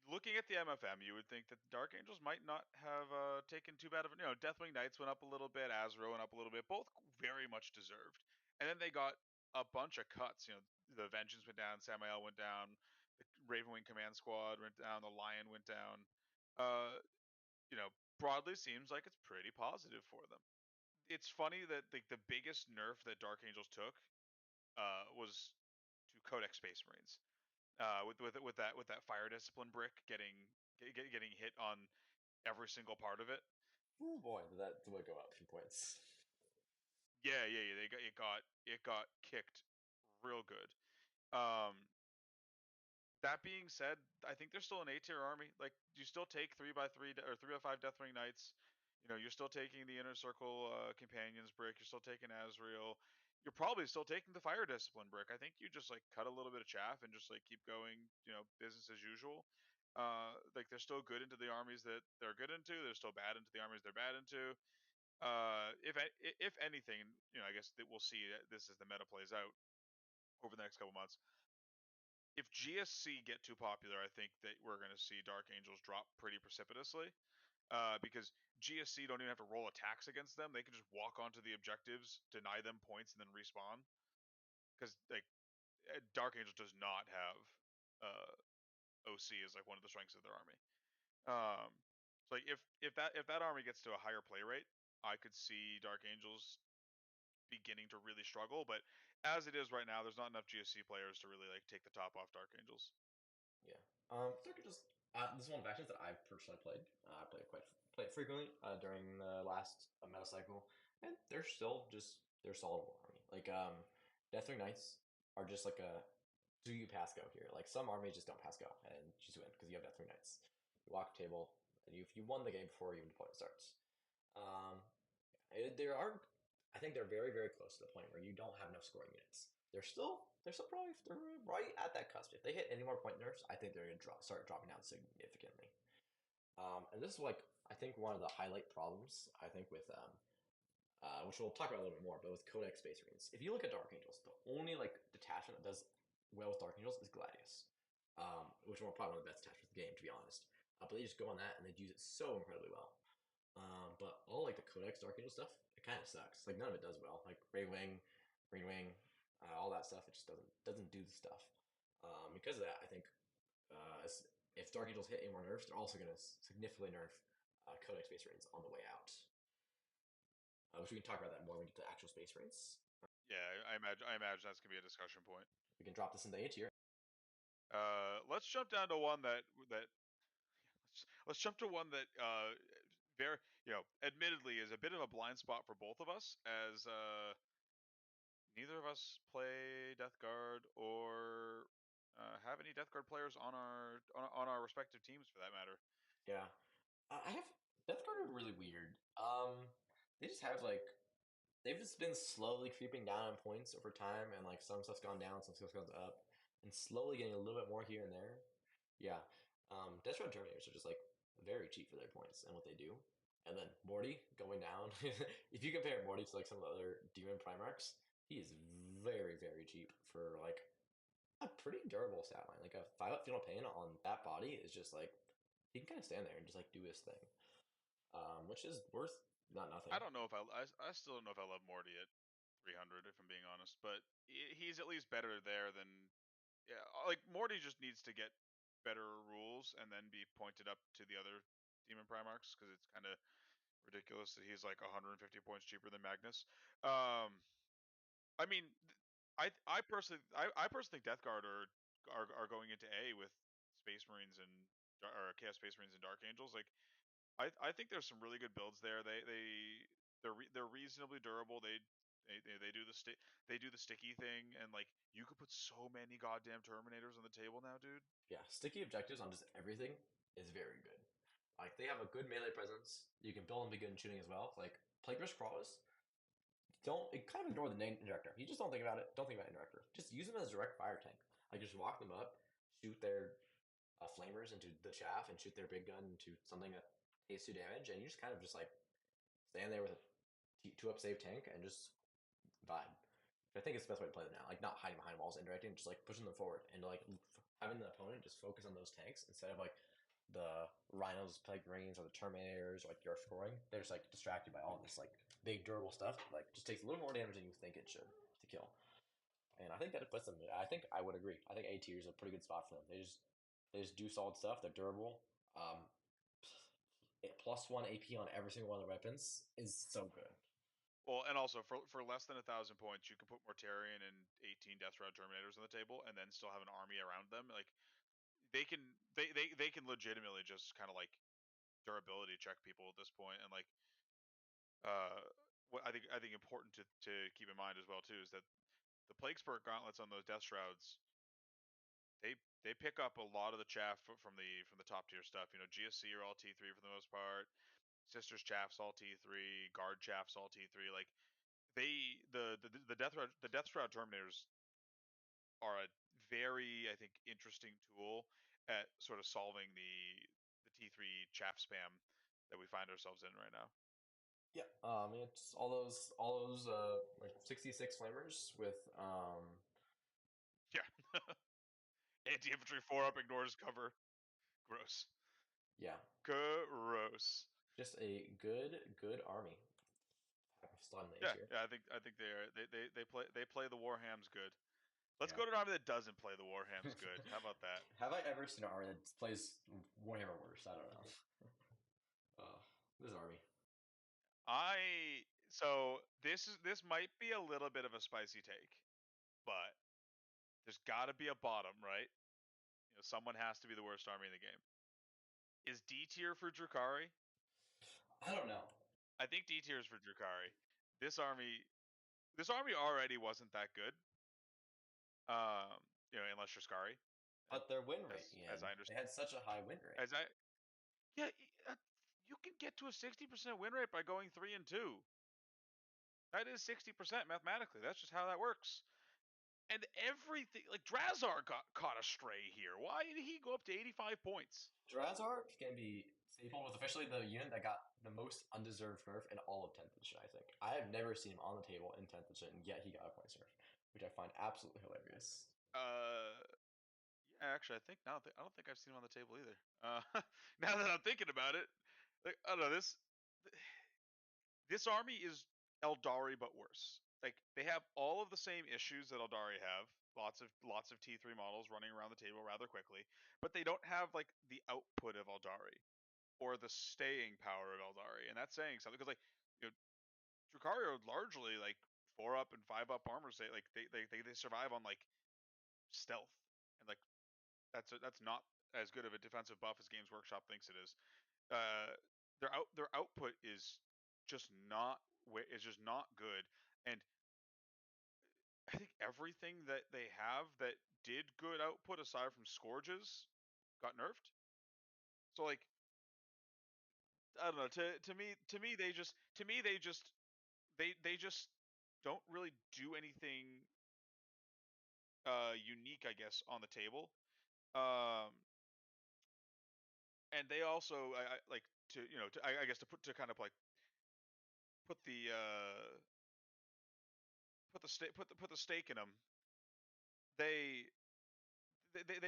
Looking at the MFM, you would think that the Dark Angels might not have taken too bad of it. You know, Deathwing Knights went up a little bit, Azrael went up a little bit, both very much deserved. And then they got a bunch of cuts. You know, the Vengeance went down, Samael went down, the Ravenwing Command Squad went down, the Lion went down. Uh, you know, broadly seems like it's pretty positive for them. It's funny that like the biggest nerf that Dark Angels took was to Codex Space Marines with that fire discipline brick getting hit on every single part of it. Oh boy, did that would go up a few points. Yeah. It got kicked real good. Um, that being said, I think there's still an A tier army. Like you still take 3x3 or 3x5 Deathwing Knights. You know, you're still taking the Inner Circle Companions brick. You're still taking Azrael. You're probably still taking the Fire Discipline brick. I think you just like cut a little bit of chaff and just like keep going. You know, business as usual. Like they're still good into the armies that they're good into. They're still bad into the armies they're bad into. If anything, you know, I guess that we'll see this as the meta plays out over the next couple months. If GSC get too popular, I think that we're going to see Dark Angels drop pretty precipitously. Because GSC don't even have to roll attacks against them; they can just walk onto the objectives, deny them points, and then respawn. Because like Dark Angel does not have OC as like one of the strengths of their army. So like if that army gets to a higher play rate, I could see Dark Angels beginning to really struggle. But as it is right now, there's not enough GSC players to really like take the top off Dark Angels. Yeah. Circuit just this is one of the factions that I've personally played. I played frequently during the last meta cycle, and they're solid war army. Like Deathwing Knights are just like a do you pass go here? Like some armies just don't pass go and just win because you have Deathwing Knights. You walk table and you won the game before even the opponent starts. Um, there are I think they're very very close to the point where you don't have enough scoring units. They're still probably they're right at that cusp. If they hit any more point nerfs, I think they're going to start dropping down significantly. And this is like I think one of the highlight problems I think with which we'll talk about a little bit more, but with Codex Space Marines. If you look at Dark Angels, the only like detachment that does well with Dark Angels is Gladius, which are probably one of the best detachments in the game, to be honest. But they just go on that and they use it so incredibly well. But all like the Codex Dark Angel stuff, it kind of sucks. Like none of it does well. Like Ray Wing, Green Wing, all that stuff, it just doesn't do the stuff. Because of that, I think if Dark Angels hit any more nerfs, they're also going to significantly nerf Codex Space Marines on the way out. Which we can talk about that more when we get to actual Space Marines. Yeah, I imagine that's gonna be a discussion point. We can drop this in the A tier. Let's jump down to one that let's jump to one that very, you know, admittedly is a bit of a blind spot for both of us, as neither of us play Death Guard or have any Death Guard players on our respective teams for that matter. Yeah, I have Death Guard are really weird. They just have like they've just been slowly creeping down in points over time, and like some stuff's gone down, some stuff's gone up, and slowly getting a little bit more here and there. Yeah, Death Guard Terminators are just like very cheap for their points and what they do. And then Morty going down. If you compare Morty to like some of the other Demon Primarchs, he is very, very cheap for like a pretty durable stat line. Like a 5-up Fatal Pain on that body is just like he can kind of stand there and just like do his thing, which is worth not nothing. I don't know if I still don't know if I love Morty at 300 if I'm being honest, but he's at least better there than like Morty just needs to get better rules and then be pointed up to the other Demon Primarchs because it's kind of ridiculous that he's like 150 points cheaper than Magnus. I mean, I personally think Death Guard are going into A with Space Marines and or Chaos Space Marines and Dark Angels. Like I think there's some really good builds there. They're reasonably durable. They do they do the sticky thing, and like you could put so many goddamn Terminators on the table now, dude. Yeah, sticky objectives on just everything is very good. Like they have a good melee presence. You can build and be good in shooting as well. Like Plague Risk Crawlers, don't kind of ignore the name Injector. You just don't think about it. Don't think about Injector. Just use them as a direct fire tank. Like just walk them up, shoot their flamers into the chaff, and shoot their big gun into something that takes 2 damage, and you just kind of just like stand there with a 2-up save tank and just vibe. I think it's the best way to play them now. Like not hiding behind walls, indirecting, just like pushing them forward and like having the opponent just focus on those tanks instead of like the Rhinos, Plague Marines, or the Terminators, or like your scoring. They're just like distracted by all this like big durable stuff. Like just takes a little more damage than you think it should to kill. And I think that it puts them. I think I would agree. I think A tier is a pretty good spot for them. They just do solid stuff. They're durable. +1 AP on every single one of the weapons is so good. Well, and also for less than 1,000 points, you can put Mortarion and 18 Death Shroud Terminators on the table, and then still have an army around them. Like they can legitimately just kind of like durability check people at this point, and like what I think important to keep in mind as well too is that the Plague Spurt gauntlets on those Death Shrouds, they pick up a lot of the chaff from the top tier stuff. You know, GSC are all T3 for the most part. Sisters chaff's all T3. Guard chaff's all T3. Like the Death Shroud Terminators are a very, I think, interesting tool at sort of solving the T3 chaff spam that we find ourselves in right now. Yeah, it's all those like 66 flamers with Yeah. Anti-infantry 4-up ignores cover. Gross. yeah, Gross. just a good army. Still on the Yeah, A tier. yeah. I think they play the Warhams good. Let's Yeah. go to an army that doesn't play the Warhams good. How about that? Have I ever seen an army that plays Warhammer worse? I don't know. This army. So this might be a little bit of a spicy take, but there's got to be a bottom, right? You know, someone has to be the worst army in the game. Is D tier for Drukhari? I don't know. I think D tier is for Drukhari. This army already wasn't that good. You know, unless you're Skari. But their win rate, as I they understand, had such a high win rate. You can get to a 60% win rate by going 3-2. That is 60% mathematically. That's just how that works. And everything, like Drazar got caught astray here. Why did he go up to 85 points? Drazar can be stapled was officially the unit that got the most undeserved nerf in all of 10th edition, I think. I have never seen him on the table in 10th edition, and yet he got a point nerf, which I find absolutely hilarious. Yeah, actually, I don't think I've seen him on the table either. Now that I'm thinking about it, like, I don't know, this army is Aeldari but worse. Like they have all of the same issues that Aeldari have. Lots of T3 models running around the table rather quickly, but they don't have like the output of Aeldari or the staying power of Aeldari, and that's saying something because like you know, Drukhari are largely like 4-up and 5-up armors. They survive on like stealth, and like that's not as good of a defensive buff as Games Workshop thinks it is. Their output is just not good, and I think everything that they have that did good output aside from Scourges got nerfed. So like I don't know. To me they just don't really do anything unique, I guess, on the table. And and they also I like to I guess to kind of like put the put the stake in them. They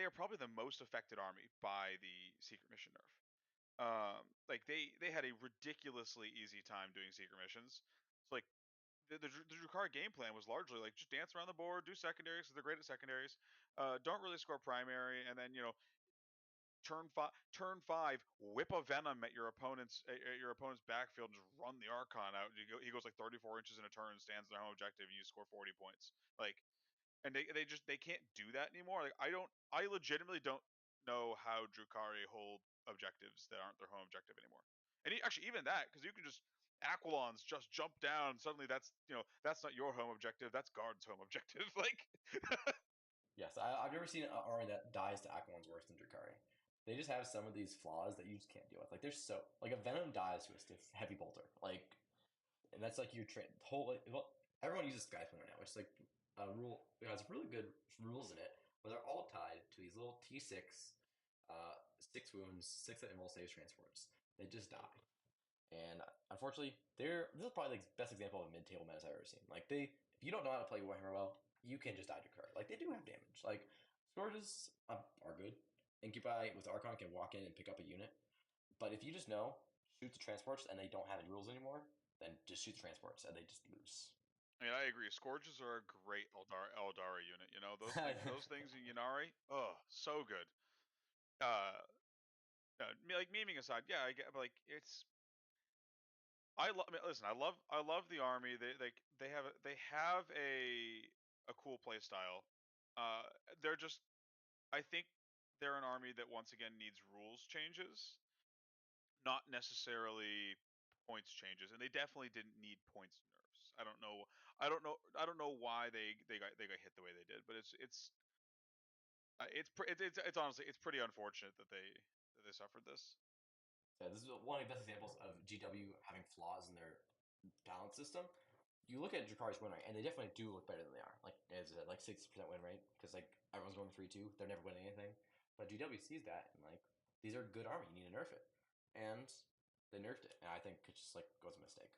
are probably the most affected army by the secret mission nerf. Like they had a ridiculously easy time doing secret missions. So like the Drukhari game plan was largely like just dance around the board, do secondaries because they're great at secondaries. Don't really score primary, and then turn five, whip a venom at your opponent's backfield and just run the Archon out. He goes like 34 inches in a turn, stands their home objective, and you score 40 points. Like, and they can't do that anymore. Like I legitimately don't know how Drukhari hold objectives that aren't their home objective anymore. And actually even that, because you can just Aquilons just jump down. Suddenly that's not your home objective. That's guard's home objective. Like Yes, I've never seen an army that dies to Aquilons worse than Drukhari. They just have some of these flaws that you just can't deal with. Like, there's so like a Venom dies to a stiff heavy bolter, like, and that's like your whole well, everyone uses Sky Splinter now, which is like a rule. It has really good rules in it, but they're all tied to these little T6, 6 wounds, 6 saves transports. They just die. And unfortunately, this is probably the best example of a mid-table meta I've ever seen. Like if you don't know how to play Warhammer well, you can just die to card. Like they do have damage. Like Scourges are good. Incubi with Archon can walk in and pick up a unit. But if you just know shoot the transports and they don't have any rules anymore, then just shoot the transports and they just lose. I mean, I agree. Scourges are a great Aeldari unit. You know, those things in Ynnari, oh, so good. Like memeing aside, yeah, I get, but like it's. Listen. I love the army. They have a cool play style. Uh, they're just. I think they're an army that once again needs rules changes, not necessarily points changes, and they definitely didn't need points nerfs. I don't know why they got hit the way they did, but it's honestly it's pretty unfortunate that they suffered this. So this is one of the best examples of GW having flaws in their balance system. You look at Drukhari's win rate, and they definitely do look better than they are. Like as like 60% win rate, because like everyone's going 3-2, they're never winning anything. But GW sees that and like these are good army, you need to nerf it, and they nerfed it, and I think it just like goes a mistake.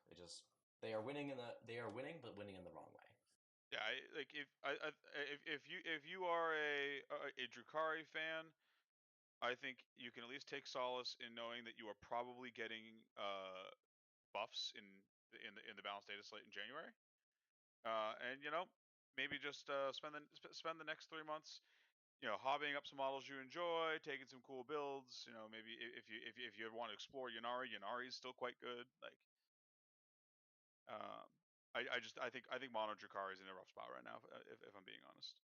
They are winning but winning in the wrong way. Yeah, if you are a Drukhari fan, I think you can at least take solace in knowing that you are probably getting buffs in the balanced data slate in January. And maybe just spend the next 3 months, hobbying up some models you enjoy, taking some cool builds. Maybe if you ever want to explore Ynnari is still quite good. Like, um, I think Mono Drukhari is in a rough spot right now, if I'm being honest.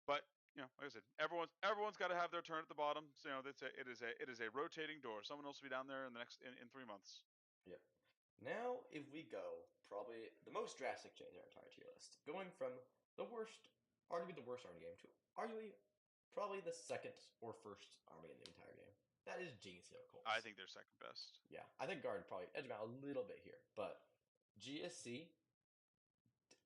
But like I said, everyone's got to have their turn at the bottom. So it is a rotating door. Someone else will be down there in 3 months. Yep. Now, if we go, probably the most drastic change in our entire tier list, going from the worst, arguably the worst army game, to arguably probably the second or first army in the entire game. That is Genestealer Cults. I think they're second best. Yeah, I think Guard probably edge them out a little bit here, but GSC,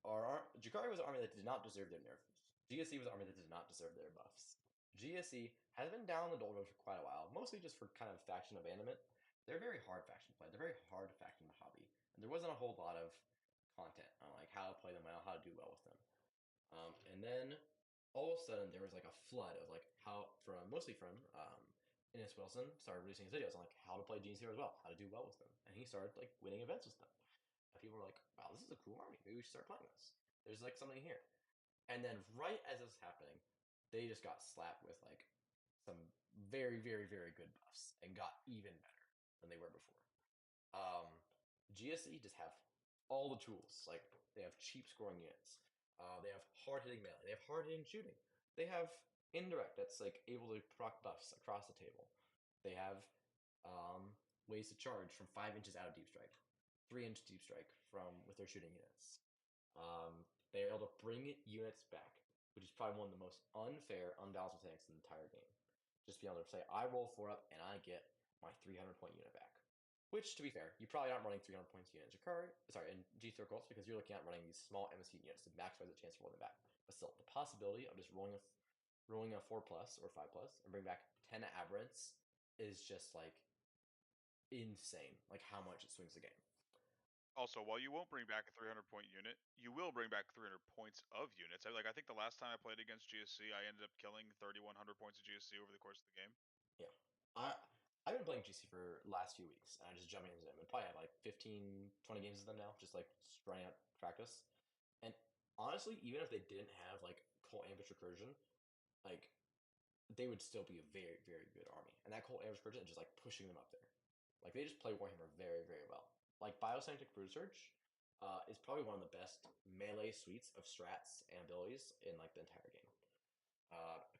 Drukhari was an army that did not deserve their nerfs. GSC was an army that did not deserve their buffs. GSC has been down the doldrums for quite a while, mostly just for kind of faction abandonment. They're very hard faction to play. They're very hard to faction the hobby, and there wasn't a whole lot of content on like how to play them well, how to do well with them. And then all of a sudden there was like a flood of like mostly from Innes Wilson started releasing his videos on like how to play Genestealer as well, how to do well with them, and he started like winning events with them. And people were like, "Wow, this is a cool army. Maybe we should start playing this. There's like something here." And then right as this was happening, they just got slapped with like some very, very, very good buffs and got even better than they were before. GSE just have all the tools. Like they have cheap scoring units. They have hard hitting melee. They have hard hitting shooting. They have indirect that's like able to proc buffs across the table. They have ways to charge from 5 inches out of deep strike, 3 inch deep strike from with their shooting units. They are able to bring units back, which is probably one of the most unfair, unbalanced mechanics in the entire game. Just being able to say, I roll 4 up and I get my 300-point unit back. Which, to be fair, you probably aren't running 300 points unit in Genestealer Cults because you're looking at running these small MSC units to maximize the chance of rolling back. But still, the possibility of just rolling a 4+ or 5+ and bring back 10 aberrants is just like insane. Like how much it swings the game. Also, while you won't bring back a 300-point unit, you will bring back 300 points of units. I think the last time I played against GSC, I ended up killing 3,100 points of GSC over the course of the game. Yeah, I've been playing GC for the last few weeks, and I'm just jumping into them. And probably have like 15, 20 games of them now, just like trying out practice. And honestly, even if they didn't have like Cult Ambush Recursion, like they would still be a very, very good army. And that Cult Ambush Recursion is just like pushing them up there. Like they just play Warhammer very, very well. Like Bioscientific Brood Surge is probably one of the best melee suites of strats and abilities in like the entire game.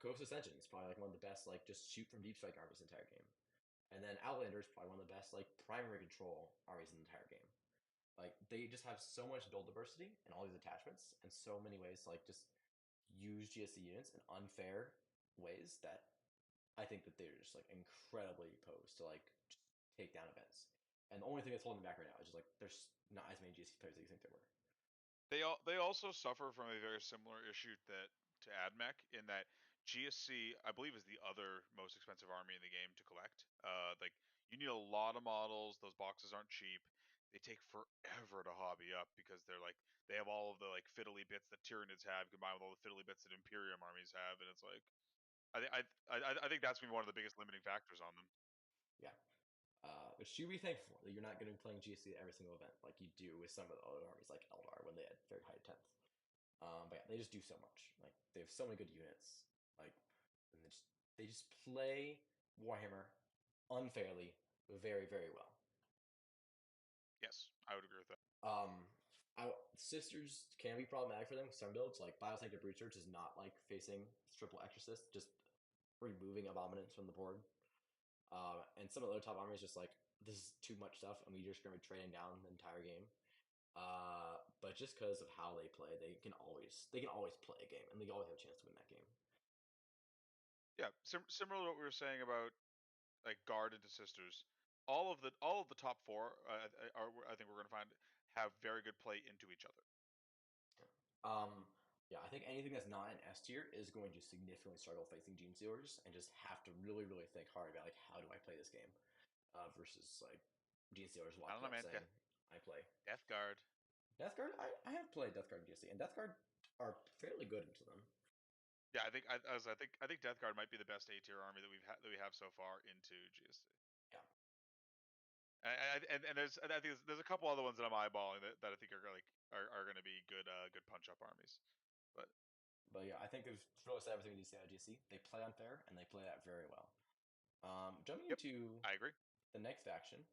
Coast Ascension is probably like one of the best like just shoot from deep strike armies in the entire game. And then Outlander is probably one of the best like primary control armies in the entire game. Like they just have so much build diversity and all these attachments and so many ways to like just use GSC units in unfair ways that I think that they're just like incredibly opposed to like just take down events. And the only thing that's holding them back right now is just like there's not as many GSC players as you think there were. They also suffer from a very similar issue to AdMech in that GSC, I believe, is the other most expensive army in the game to collect. Like you need a lot of models. Those boxes aren't cheap. They take forever to hobby up because they have all of the like fiddly bits that Tyranids have combined with all the fiddly bits that Imperium armies have, and it's like I think that's been one of the biggest limiting factors on them. Yeah. Which you be thankful that you're not going to be playing GSC at every single event like you do with some of the other armies like Eldar when they had very high 10th. But yeah, they just do so much. Like they have so many good units. Like and they just play Warhammer unfairly very, very well. Yes, I would agree with that. Sisters can be problematic for them with some builds. Like Biosector Brood Surge is not like facing triple Exorcist, just removing Abominants from the board. And some of the other top armies just like this is too much stuff, and we just gonna be trading down the entire game. But just because of how they play, they can always play a game, and they always have a chance to win that game. Yeah, similar to what we were saying about like guard into sisters. All of the top four I think we're going to find have very good play into each other. Yeah, I think anything that's not an S tier is going to significantly struggle facing Genestealers and just have to really, really think hard about like how do I play this game versus like Genestealers I don't walking know, up man. saying I play Death Guard. Death Guard. I have played Death Guard in GSC, and Death Guard are fairly good into them. Yeah, I think Death Guard might be the best A tier army that we have so far into GSC. Yeah. And I think there's a couple other ones that I'm eyeballing that I think are going to be good punch up armies, but yeah, I think they've really said everything we need to say about GSC. They play unfair and they play that very well. Jumping yep, into I agree. the next faction,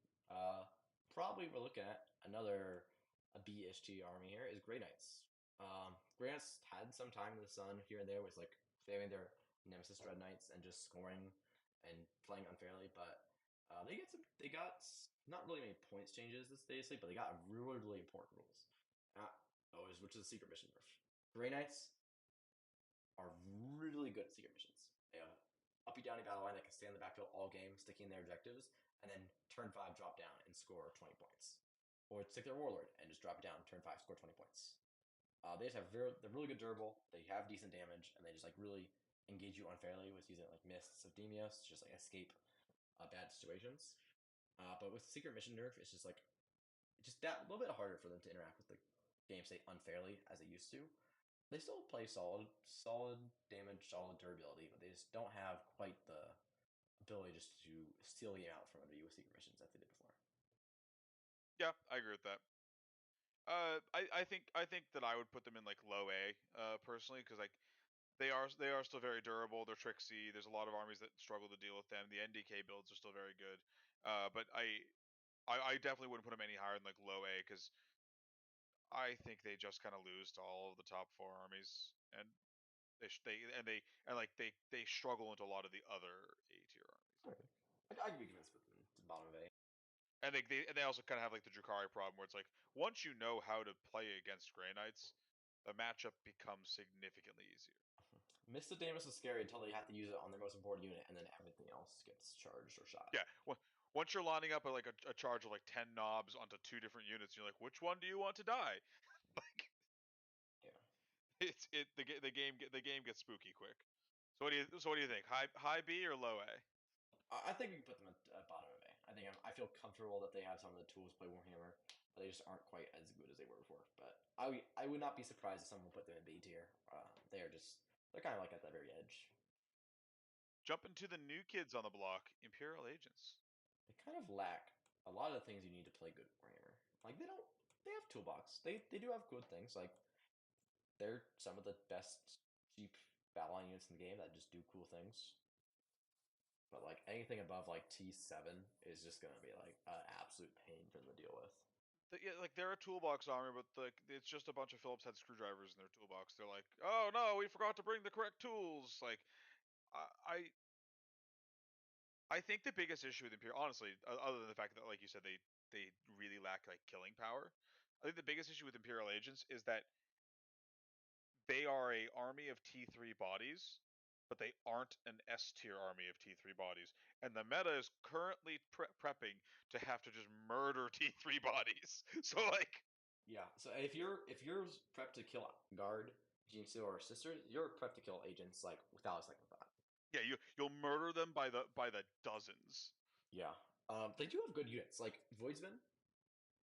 probably we're looking at another a BSG army here is Grey Knights. Grey Knights had some time in the sun here and there with like failing their Nemesis Dread Knights and just scoring and playing unfairly, but they got not really many points changes this day, but they got really, really important rules. Which is a secret mission nerf. Grey Knights are really good at secret missions. They have uppy downy battle line that can stay in the backfield all game, sticking their objectives, and then turn 5 drop down and score 20 points. Or stick their warlord and just drop it down, turn 5, score 20 points. They just have they're really good durable. They have decent damage, and they just like really engage you unfairly with using like mists of Demios to just like escape bad situations. But with secret mission nerf, it's just like just that a little bit harder for them to interact with the game state unfairly as they used to. They still play solid damage, solid durability, but they just don't have quite the ability just to steal the game out from under you with secret missions that they did before. Yeah, I agree with that. I think that I would put them in like low A, personally, because like they are still very durable. They're tricksy. There's a lot of armies that struggle to deal with them. The NDK builds are still very good. But I definitely wouldn't put them any higher than like low A because I think they just kind of lose to all of the top four armies, and they struggle into a lot of the other A tier armies. Okay. I can be convinced with them to the bottom of A. And they also kind of have like the Drukhari problem where it's like once you know how to play against Grey Knights, the matchup becomes significantly easier. Mr. Daemons is scary until they have to use it on their most important unit, and then everything else gets charged or shot. Yeah, once you're lining up like a charge of like 10 knobs onto two different units, you're like, which one do you want to die? Like, yeah, the game gets spooky quick. So what do you think? High B or low A? I think you can put them at bottom of A. I feel comfortable that they have some of the tools to play Warhammer, but they just aren't quite as good as they were before. But I would not be surprised if someone put them in B tier. They're kind of like at the very edge. Jumping to the new kids on the block, Imperial Agents. They kind of lack a lot of the things you need to play good Warhammer. Like they have toolbox. They do have good things. Like they're some of the best cheap battle line units in the game that just do cool things. But like anything above like T7 is just gonna be like an absolute pain for them to deal with. Yeah, like they're a toolbox army, but like it's just a bunch of Phillips head screwdrivers in their toolbox. They're like, oh no, we forgot to bring the correct tools. Like, I I think the biggest issue with Imperial, honestly, other than the fact that, like you said, they really lack like killing power. I think the biggest issue with Imperial Agents is that they are a army of T3 bodies, but they aren't an S tier army of T3 bodies. And the meta is currently prepping to have to just murder T3 bodies. So like, Yeah. So if you're prepped to kill guard, Genestealer, or sister, you're prepped to kill agents like without a second thought. yeah, you'll murder them by the dozens. Yeah. They do have good units like Voidsman.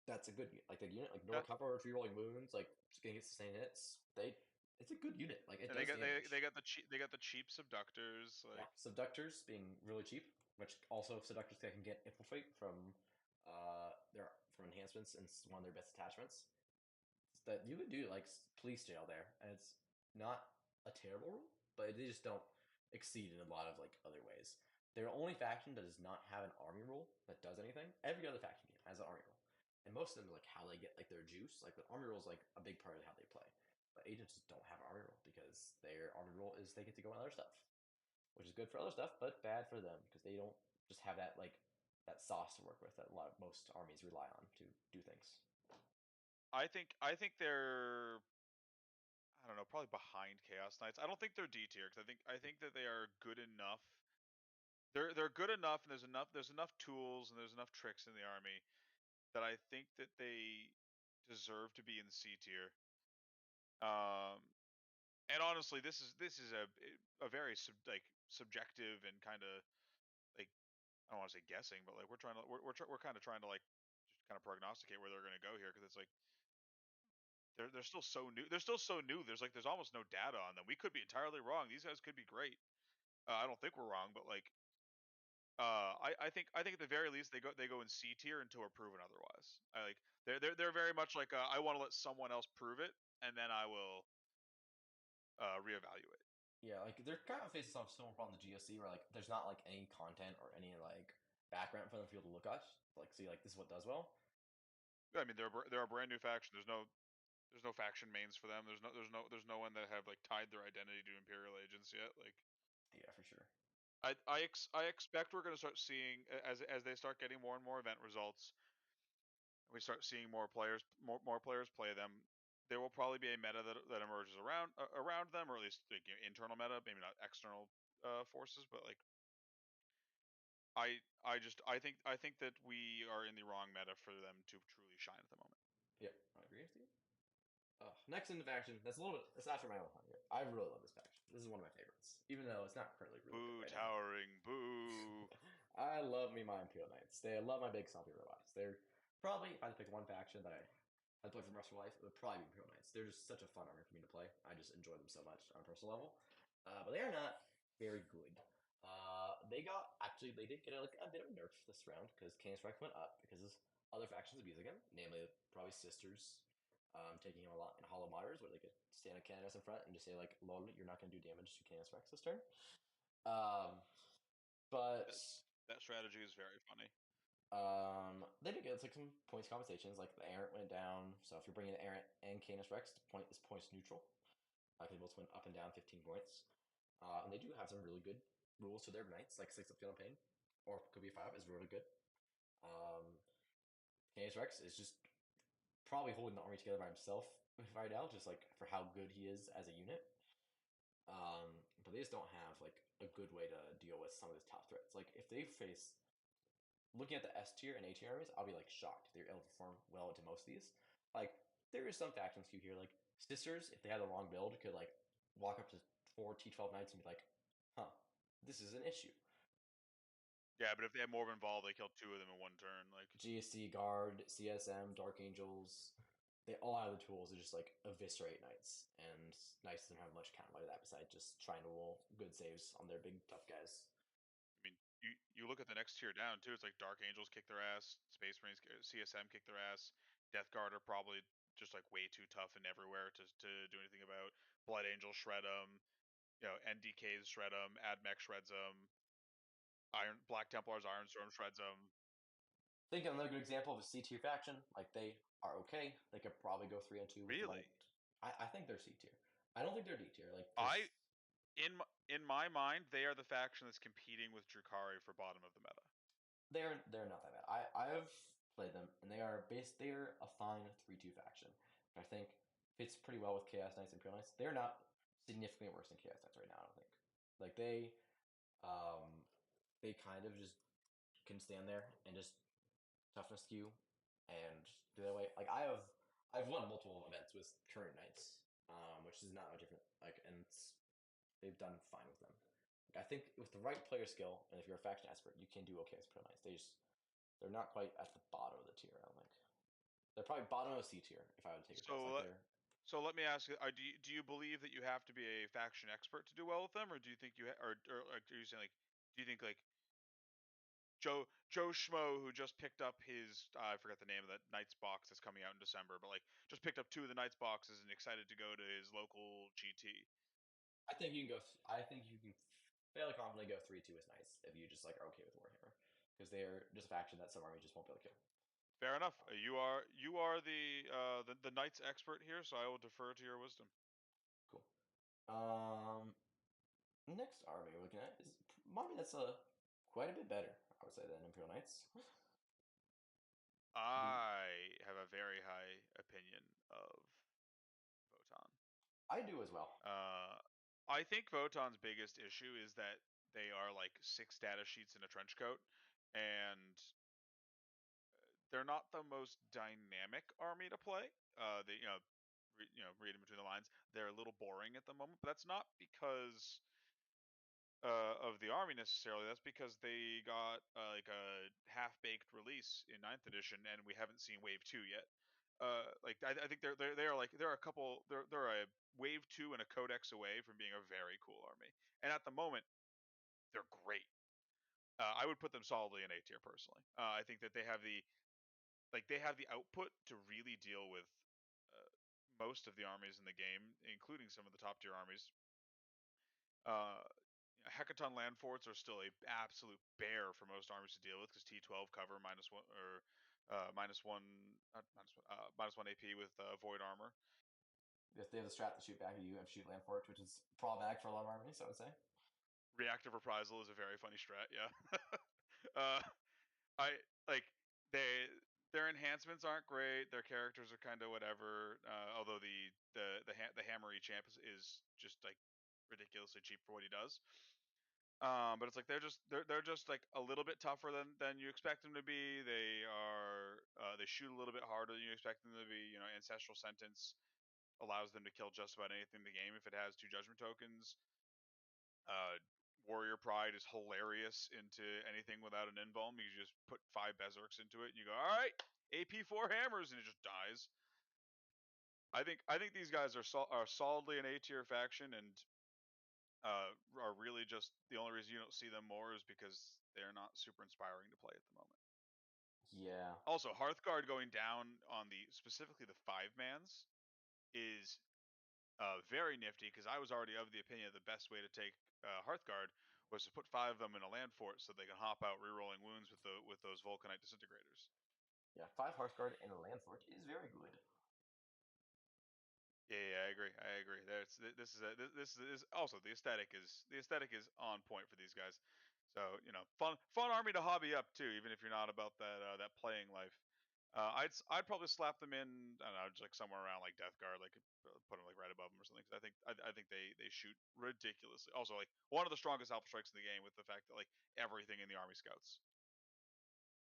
That's a good unit. Like the unit, like Yeah. Nor Cover, Rerolling Wounds, like just gonna get sustained hits. It's a good unit. Like it And does damage. they got the cheap subductors. Like, Yeah, Subductors being really cheap, which also Subductors can get Infiltrate from from enhancements and it's one of their best attachments. That you could do like police jail there, and it's not a terrible rule, but they just don't exceed in a lot of like other ways. They're the only faction that does not have an army rule that does anything. Every other faction game has an army rule, and most of them like how they get like their juice. Like the army rule is like a big part of how they play. But agents just don't have an army rule because their army rule is they get to go on other stuff, which is good for other stuff, but bad for them because they don't just have that like that sauce to work with that most armies rely on to do things. I think they're, I don't know, probably behind Chaos Knights. I don't think they're D tier because I think that they are good enough. They're good enough, and there's enough tools and there's enough tricks in the army that I think that they deserve to be in C tier. And honestly, this is a very subjective and kind of like, I don't want to say guessing, but like we're kind of trying to like just kind of prognosticate where they're going to go here because it's like they're still so new. They're still so new. There's almost no data on them. We could be entirely wrong. These guys could be great. I don't think we're wrong, but like I think at the very least they go in C tier until we're proven otherwise. I like they're very much like I want to let someone else prove it and then I will reevaluate. Yeah, like they're kind of facing some similar problem in the GSC where like there's not like any content or any like background for them to be able to look at, like see like this is what does well. I mean they're a brand new faction. There's no faction mains for them. There's no one that have like tied their identity to Imperial Agents yet. Like, Yeah, for sure. I expect we're going to start seeing as they start getting more and more event results. We start seeing more players play them. There will probably be a meta that emerges around them, or at least like, internal meta, maybe not external forces, but like I think that we are in the wrong meta for them to truly shine at the moment. Yep, I agree with you. Next in the faction, that's a little bit. It's after my own hunger. I really love this faction. This is one of my favorites, even though it's not currently really Boo, good right towering, boo. now. I love me my Imperial Knights. They love my big salty robots. They're probably if I had to pick one faction that I had to play for the rest of my life, it would probably be Imperial Knights. They're just such a fun army for me to play. I just enjoy them so much on a personal level. But they are not very good. They did get like a bit of a nerf this round because Canis Rex went up because other factions abusing him, namely probably Sisters, taking him a lot in Hollow Martyrs, where they could stand a Canis in front and just say like, "Lol, you're not going to do damage to Canis Rex this turn." But That strategy is very funny. they did get like some points compensations, like the Errant went down. So if you're bringing Errant and Canis Rex, the point is points neutral. They both went up and down 15 points. And they do have some really good rules to their knights, like 6 up Feel and Pain, or could be 5 is really good. Canis Rex is just probably holding the army together by himself right now, just like for how good he is as a unit. But they just don't have like a good way to deal with some of his top threats. Like if they face looking at the S tier and A tier armies, I'll be like shocked they're able to perform well into most of these. Like there is some factions you hear like Sisters, if they had a long build, could like walk up to 4 T12 knights and be like, huh, this is an issue. Yeah, but if they have more involved, they kill 2 of them in one turn. Like GSC, Guard, CSM, Dark Angels, they all have the tools to just like eviscerate Knights, and Knights don't have much counter to that besides just trying to roll good saves on their big tough guys. I mean, you look at the next tier down too. It's like Dark Angels kick their ass, Space Marines, CSM kick their ass. Death Guard are probably just like way too tough and everywhere to do anything about. Blood Angels shred them. NDKs shred them. AdMech shreds them. Black Templars Iron Storm shreds them. I think another good example of a C tier faction, like they are okay. They could probably go 3-2 with the Really, right. I think they're C tier. I don't think they're D tier. Like I because in my mind, they are the faction that's competing with Drukhari for bottom of the meta. they're not that bad. I've played them and they're a fine 3-2 faction. I think fits pretty well with Chaos Knights and Imperial Knights. They're not significantly worse than Chaos Knights right now. I don't think. Like they kind of just can stand there and just toughness skew and do that way. Like I've won multiple events with current Knights, which is not much different. And they've done fine with them. Like I think with the right player skill, and if you're a faction expert, you can do okay as Pro Knights. They're not quite at the bottom of the tier. I don't think they're probably bottom of C tier if I would take a guess. Like they're So let me ask you: do you believe that you have to be a faction expert to do well with them, or do you think or like, are you saying like, do you think like Joe Schmo who just picked up his I forgot the name of that Knights box that's coming out in December, but like just picked up 2 of the Knights boxes and excited to go to his local GT? I think you can go. I think you can fairly confidently go 3-2 as Knights if you just like are okay with Warhammer because they're just a faction that some armies just won't be able to kill. Fair enough. You are the Knights expert here, so I will defer to your wisdom. Cool. Next army we're looking at is army that's quite a bit better, I would say, than Imperial Knights. The I have a very high opinion of Votann. I do as well. I think Votann's biggest issue is that they are like 6 data sheets in a trench coat, and they're not the most dynamic army to play. They reading between the lines, they're a little boring at the moment, but that's not because of the army necessarily. That's because they got like a half-baked release in 9th edition, and we haven't seen Wave 2 yet. I think they are like they're a couple they're a Wave 2 and a Codex away from being a very cool army, and at the moment they're great. I would put them solidly in A tier personally. I think that they have the output to really deal with uh, most of the armies in the game, including some of the top tier armies. Uh, Hecaton land forts are still a absolute bear for most armies to deal with because T12 cover -1 or -1 not -1 AP with void armor. If they have the strat to shoot back at you and shoot land forts, which is problematic for a lot of armies, I would say. Reactive reprisal is a very funny strat. Yeah. uh, I like they their enhancements aren't great. Their characters are kind of whatever. Although the hammery champ is just like ridiculously cheap for what he does. But it's like they're just like a little bit tougher than you expect them to be. They shoot a little bit harder than you expect them to be. Ancestral Sentence allows them to kill just about anything in the game if it has 2 judgment tokens. Uh, Warrior Pride is hilarious into anything without an invuln. You just put 5 Berserks into it and you go, all right, AP4 hammers, and it just dies. I think these guys are solidly an A tier faction, and are really just the only reason you don't see them more is because they're not super inspiring to play at the moment. Yeah. Also, Hearthguard going down on specifically the 5-mans is very nifty because I was already of the opinion the best way to take Hearthguard was to put 5 of them in a land fort so they can hop out rerolling wounds with those Vulcanite disintegrators. Yeah, 5 Hearthguard and a land fort is very good. Yeah, I agree. This is also the aesthetic is on point for these guys. So fun army to hobby up too, even if you're not about that playing life. I'd probably slap them in, I don't know, just like somewhere around like Death Guard, like put them like right above them or something. Because I think they shoot ridiculously. Also, like one of the strongest alpha strikes in the game with the fact that like everything in the army scouts.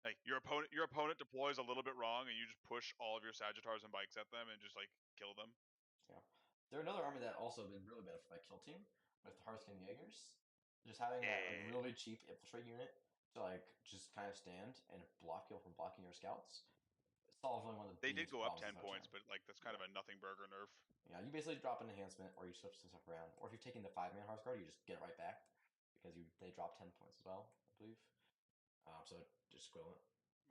Like your opponent deploys a little bit wrong, and you just push all of your Sagittars and bikes at them and just like kill them. Yeah. They're another army that also been really benefited by Kill Team with the Hearthkin Jaegers. Just having that like Yeah. really cheap infiltrate unit to like just kind of stand and block people from blocking your scouts. Solving one of the They did biggest go up problems 10 of points, time. but like that's kind of a nothing burger nerf. Yeah, you basically drop an enhancement, or you switch some stuff around, or if you're taking the 5-man horse guard, you just get it right back because they drop 10 points as well, I believe. So just equivalent.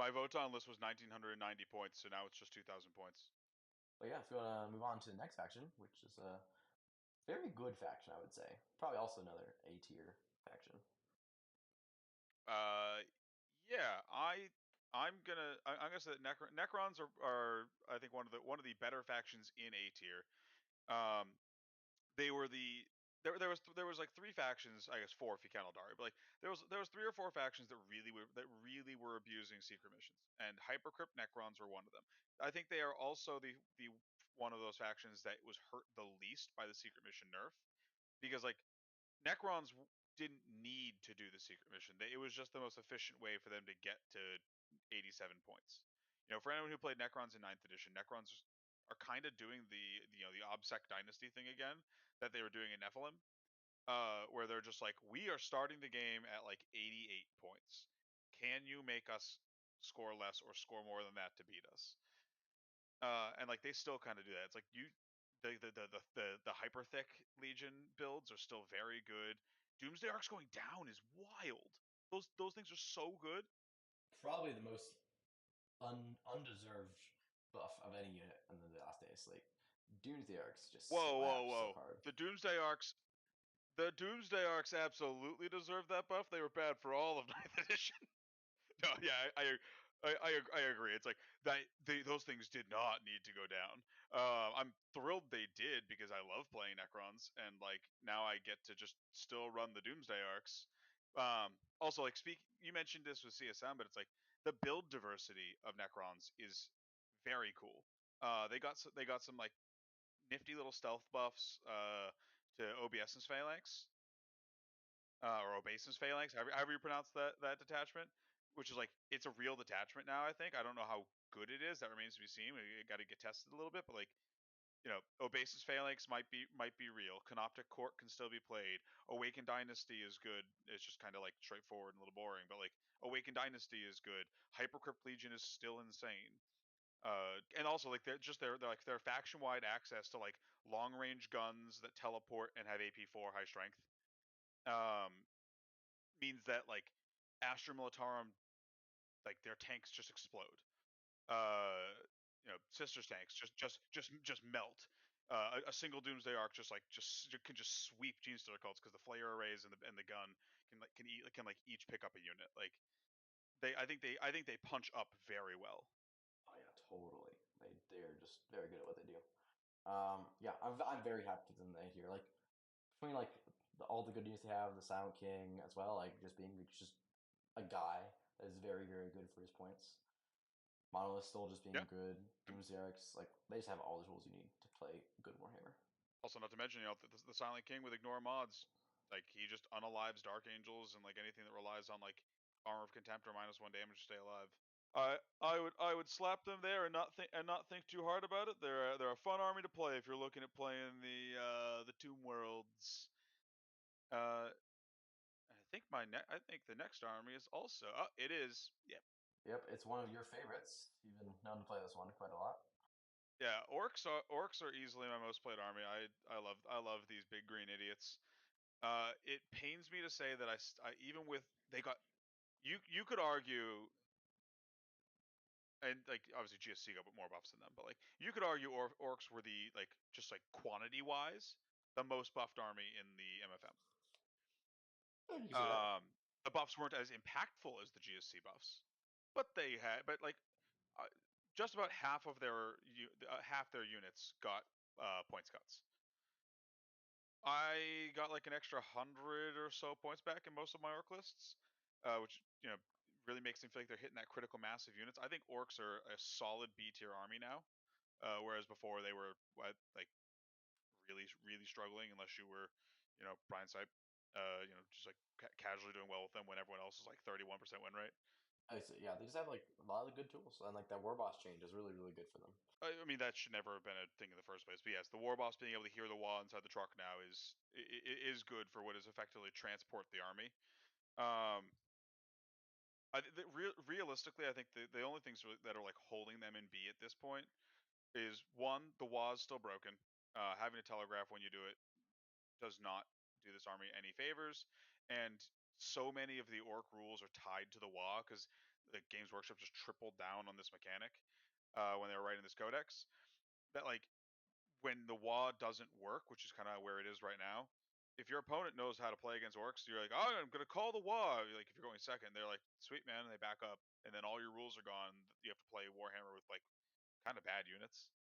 My Votann list was 1990 points, so now it's just 2,000 points. But yeah, if you want to move on to the next faction, which is a very good faction, I would say. Probably also another A tier faction. Yeah, I'm gonna say that Necrons are I think one of the better factions in A tier. Um, they were the there was like three factions, I guess four if you count Aeldari, but like there was 3 or 4 factions that really were abusing secret missions, and Hypercrypt Necrons were one of them. I think they are also the one of those factions that was hurt the least by the secret mission nerf, because like Necrons didn't need to do the secret mission. It was just the most efficient way for them to get to 87 points. You know, for anyone who played Necrons in 9th edition, Necrons are kind of doing the OBSEC dynasty thing again that they were doing in Nephilim, where they're just like, we are starting the game at like 88 points. Can you make us score less or score more than that to beat us? And like they still kind of do that. It's like the hyper thick Legion builds are still very good. Doomsday Arcs going down is wild. Those things are so good. Probably the most undeserved buff of any unit in the last day of Slate. Doomsday Arcs just slap so Whoa! hard. The Doomsday Arcs absolutely deserve that buff. They were bad for all of 9th edition. No, yeah, I agree. It's like that. Those things did not need to go down. I'm thrilled they did because I love playing Necrons, and like now I get to just still run the Doomsday Arcs. Also, like you mentioned this with CSM, but it's like the build diversity of Necrons is very cool. They got some like nifty little stealth buffs to OBS's Phalanx or Obeisance Phalanx, however you pronounce that detachment, which is like it's a real detachment now. I think I don't know how good it is. That remains to be seen. We got to get tested a little bit, but like Obeisance Phalanx might be real. Canoptic Court can still be played. Awakened Dynasty is good. It's just kind of like straightforward and a little boring, but like Awakened Dynasty is good. Hypercrypt Legion is still insane. And also like they're like their faction wide access to like long range guns that teleport and have AP4 high strength. Um, Means that like Astra Militarum, like their tanks just explode. Uh, sisters tanks just melt. A single Doomsday Arc can just sweep Genestealer Cults because the flare arrays and the gun can each pick up a unit. Like I think they punch up very well. Oh yeah, totally. They're just very good at what they do. Yeah, I'm very happy to them here. Like between like all the good news they have, the Silent King as well, like just being just a guy that is very good for his points. Monolith still just being Yeah. good. Doomsday Arcs, like they just have all the tools you need to play good Warhammer. Also, not to mention, the Silent King with ignore mods, like he just unalives Dark Angels and like anything that relies on like Armor of Contempt or -1 damage to stay alive. I would slap them there and not think too hard about it. They're a fun army to play if you're looking at playing the Tomb Worlds. I think I think the next army is also. Oh, it is. Yep. Yep, it's one of your favorites. You've been known to play this one quite a lot. Yeah, orcs are easily my most played army. I love these big green idiots. It pains me to say that even with they got you could argue, and like obviously GSC got more buffs than them, but like you could argue orcs were the like just like quantity wise the most buffed army in the MFM. You can say that. The buffs weren't as impactful as the GSC buffs, but like uh, just about half their units got points cuts. I got like an extra 100 or so points back in most of my orc lists, which really makes them feel like they're hitting that critical mass of units. I think orcs are a solid B tier army now, whereas before they were like really struggling unless you were Brian Sipe, just like casually doing well with them when everyone else is like 31% win rate. I say, yeah, they just have like a lot of good tools, and like that War Boss change is really good for them. I mean, that should never have been a thing in the first place. But yes, the war boss being able to hear the wall inside the truck now is good for what is effectively transport the army. Um, Realistically, I think the only things that are like holding them in B at this point is one, the WA is still broken. Having a telegraph when you do it does not do this army any favors, and so many of the orc rules are tied to the WA because the Games Workshop just tripled down on this mechanic when they were writing this codex. That like when the WA doesn't work, which is kind of where it is right now. If your opponent knows how to play against orcs, you're like, oh, I'm gonna call the WA. Like if you're going second, they're like, sweet man, and they back up, and then all your rules are gone. You have to play Warhammer with like kind of bad units.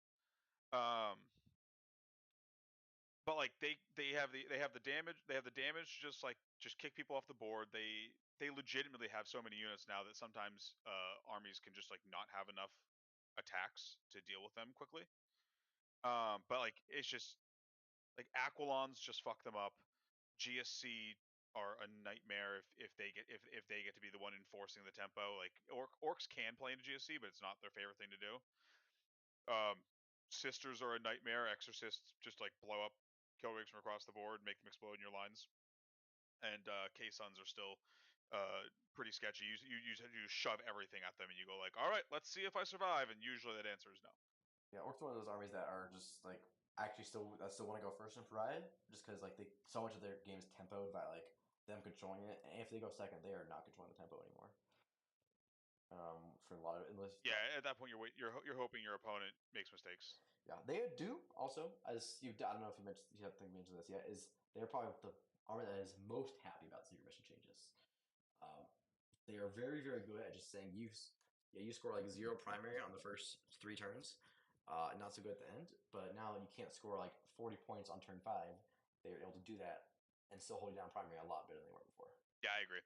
But like they have the damage just kick people off the board. They legitimately have so many units now that sometimes armies can just like not have enough attacks to deal with them quickly. But like it's just like Aquilons just fuck them up. GSC are a nightmare if they get to be the one enforcing the tempo. Like orcs can play into GSC, but it's not their favorite thing to do. Sisters are a nightmare. Exorcists just like blow up kill rigs from across the board, make them explode in your lines. And K-Suns are still pretty sketchy. You shove everything at them and you go like, all right, let's see if I survive. And usually that answer is no. Yeah, Orcs are one of those armies that are just like actually still want to go first in Pariah, just because like so much of their game is tempoed by like them controlling it, and if they go second, they are not controlling the tempo anymore. For a lot of unless Yeah, at that point you're hoping your opponent makes mistakes. yeah, they do also as you. I don't know if you have to mention this yet. Is they're probably the army that is most happy about secret mission changes. Um, they are very very good at just saying you score like 0 primary on the first 3 turns. Not so good at the end, but now you can't score like 40 points on turn 5. They're able to do that and still hold you down primary a lot better than they were before. Yeah, I agree.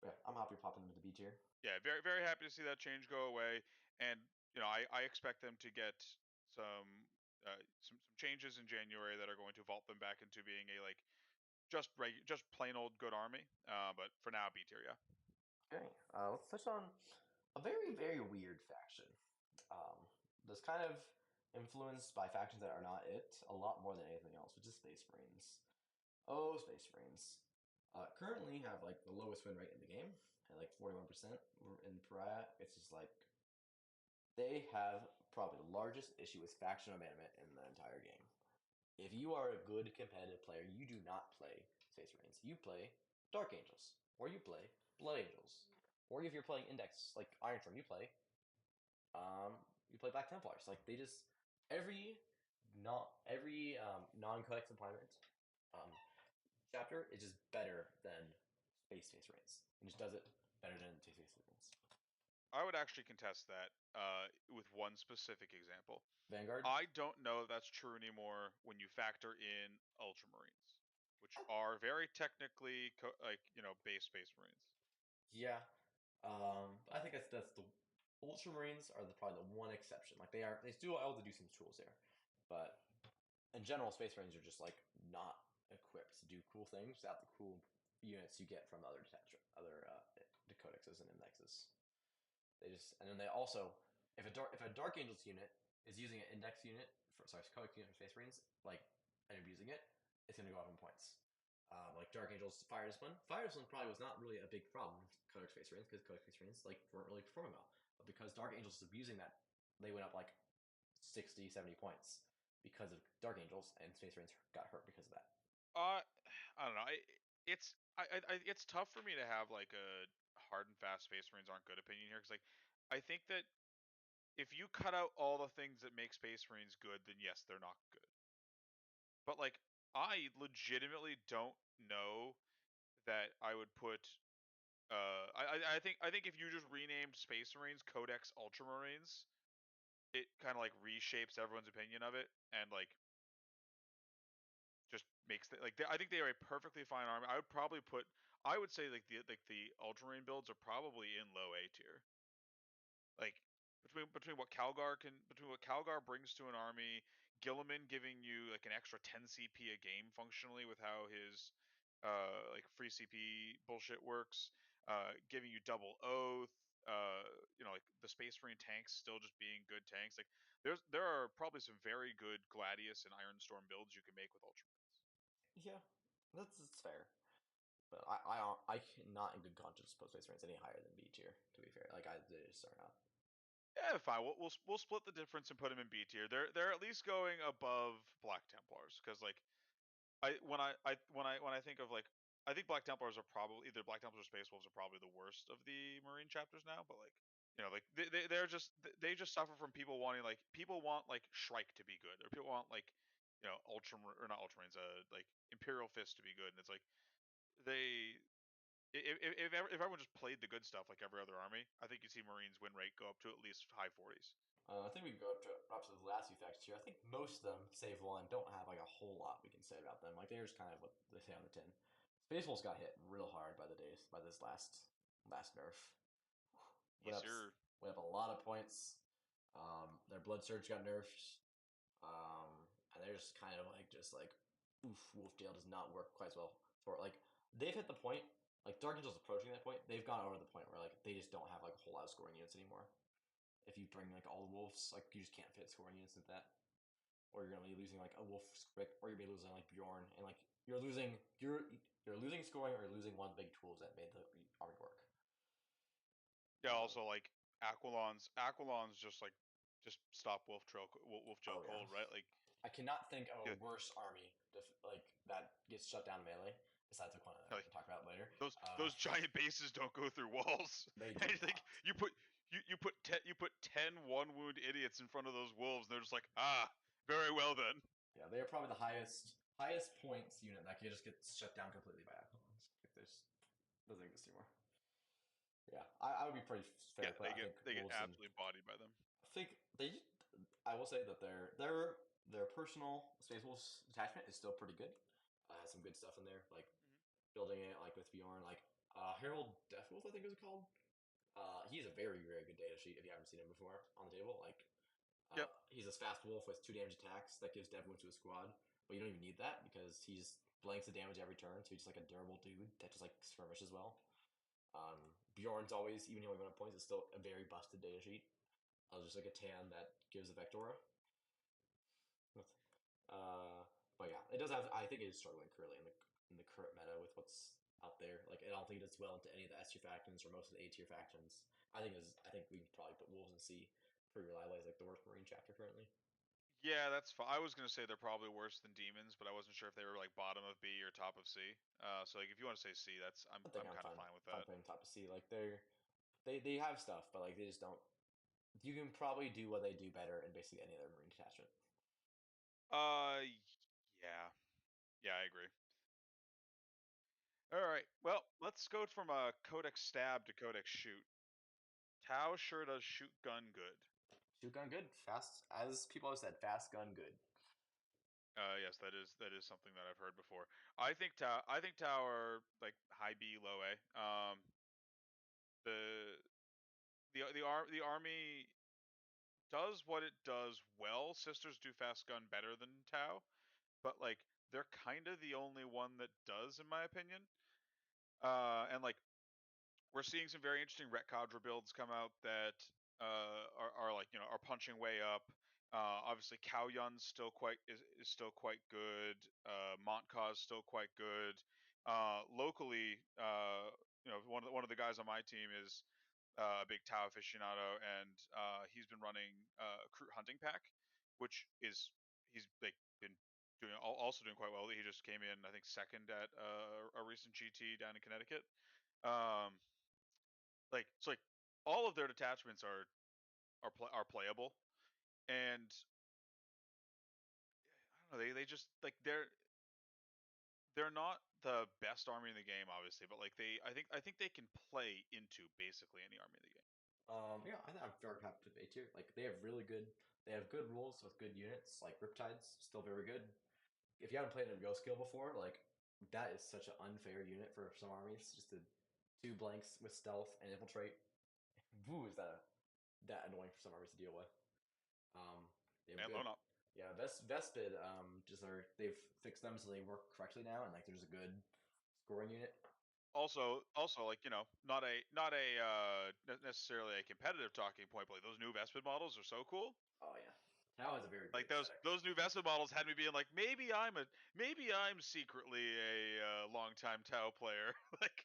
Yeah, I'm happy popping them into the B tier. Yeah, very very happy to see that change go away, and I expect them to get some changes in January that are going to vault them back into being a like just plain old good army. But for now, B tier, yeah. Okay, let's touch on a very very weird faction. That's kind of influenced by factions that are not it a lot more than anything else, which is Space Marines. Oh, Space Marines. Currently have like the lowest win rate in the game at like 41% in Pariah. It's just like they have probably the largest issue with faction abandonment in the entire game. If you are a good competitive player, you do not play Space Marines. You play Dark Angels, or you play Blood Angels, or if you're playing Index like Ironstone, um, you play Black Templars. Like they just every non-codex employment um, chapter is just better than Space Marines. It just does it better than Space Marines. I would actually contest that with one specific example. Vanguard. I don't know if that's true anymore when you factor in Ultramarines, which are very technically base Space Marines. Yeah, I think that's the Ultramarines are probably the one exception. Like they still able to do some tools there, but in general, Space Marines are just like not equipped to do cool things without the cool units you get from other codexes and indexes. They just and then they also if a Dark Angels unit is using an index unit codex unit for Space Marines like and abusing it, it's gonna go up in points. Like Dark Angels Fire Discipline. Fire Discipline probably was not really a big problem with Codex Space Marines because Codex Space Marines like weren't really performing well. But because Dark Angels is abusing that, they went up like 60, 70 points because of Dark Angels, and Space Marines got hurt because of that. I don't know. It's tough for me to have like a hard and fast Space Marines aren't good opinion here because like I think that if you cut out all the things that make Space Marines good, then yes, they're not good. But like I legitimately don't know that I would put. I think if you just renamed Space Marines Codex Ultramarines, it kind of like reshapes everyone's opinion of it and like just makes I think they are a perfectly fine army. I would say the Ultramarine builds are probably in low A tier. Like between what Calgar brings to an army, Gilliman giving you like an extra 10 CP a game functionally with how his like free CP bullshit works, giving you double oath, like the Space Marine tanks still just being good tanks. Like there are probably some very good Gladius and Ironstorm builds you can make with Ultramarines. Yeah, that's fair. But I cannot in good conscience put Space Marines any higher than B tier. To be fair, like they just are not. Yeah, fine. We'll split the difference and put them in B tier. They're at least going above Black Templars because like when I think of like I think Black Templars are probably either Black Templars or Space Wolves are probably the worst of the Marine chapters now. But like like they just suffer from people wanting like people want like Shrike to be good or people want like Ultra or not Ultramarines like Imperial Fist to be good and it's like they if everyone just played the good stuff like every other army, I think you see Marines win rate go up to at least high 40s. I think we can go up to the last few facts here. I think most of them, save one, don't have like a whole lot we can say about them. Like they're just kind of what they say on the tin. Space Wolves got hit real hard by this last nerf. Went Yes, up sir. went up a lot of points. Their Blood Surge got nerfed. And they're just kind of like oof, Wolftail does not work quite as well for like they've hit the point like Dark Angel's approaching that point. They've gone over the point where like they just don't have like a whole lot of scoring units anymore. If you bring like all the wolves, like you just can't fit scoring units at that, or you're gonna be losing like a wolf script, or you're gonna be losing like Bjorn, and like you're losing scoring, or you're losing one of the big tools that made the army work. Yeah, also like Aquilons just stop Wolf Trail Oh yeah, cold, right? Like I cannot think of yeah, a worse army like that gets shut down melee besides the one that we like can talk about later. those giant bases don't go through walls. They do And like not. you put 10 wound idiots in front of those wolves, and they're just like, very well then. Yeah, they are probably the highest points unit that can just get shut down completely by Aquilons. Like there's doesn't exist anymore. Yeah, I would be pretty fair Yeah, to put. I think they get Wolves and absolutely bodied by them. I think they. I will say that their personal Space Wolves attachment is still pretty good. Has some good stuff in there, like building it like with Bjorn, like Harold Deathwolf, I think is it called. He's a very good data sheet if you haven't seen him before on the table. Like Yep. he's this fast wolf with 2 damage attacks that gives dev wounds to a squad, but you don't even need that because he just blanks the damage every turn, so he's just like a durable dude that just like skirmishes well. Bjorn's always, even though he went up points, is still a very busted data sheet. Just like a tan that gives a Vectora. But yeah, it does have. I think it is struggling currently in the current meta with what's out there. Like I don't think it does well into any of the S tier factions or most of the A tier factions. I think we can probably put Wolves in C pretty reliably as like the worst Marine chapter currently. Yeah, that's fine. I was gonna say they're probably worse than Demons, but I wasn't sure if they were like bottom of B or top of C. So like if you want to say C, that's I think I'm I'm kind of fine. fine with Fine that. putting top of C. Like they have stuff, but like they just don't. You can probably do what they do better in basically any other Marine detachment. Uh, yeah, yeah, I agree. All right, well, let's go from a Codex Stab to Codex Shoot. Tau sure does shoot gun good. Shoot gun good, fast. As people have said, fast gun good. Yes, that is something that I've heard before. I think Tau are like high B, low A. The the army does what it does well. Sisters do fast gun better than Tau, but like they're kind of the only one that does, in my opinion. And like we're seeing some very interesting Retcadre builds come out that are like are punching way up. Obviously, Cao Yun's is still quite good. Montca's still quite good. Locally, one of the guys on my team is a big Tau aficionado, and he's been running Recruit Hunting Pack, which is he's like been also doing quite well. He just came in, I think, second at a recent GT down in Connecticut. Um, like all of their detachments are playable, and I don't know they just like they're not the best army in the game, obviously, but like I think they can play into basically any army in the game. Yeah, I think I'm very happy with A tier. Like they have good rules with good units. Like Riptide's still very good. If you haven't played a Go skill before, like that is such an unfair unit for some armies. Just 2 blanks with stealth and infiltrate. Woo, is that annoying for some armies to deal with? They have And good. loan up. Yeah, Vespid. They've fixed them so they work correctly now, and like there's a good scoring unit. Also, like not a necessarily a competitive talking point, but like those new Vespid models are so cool. Oh yeah, Tau has a very good Like aesthetic. those new Vespa models had me being like, maybe I'm secretly a longtime Tau player. Like,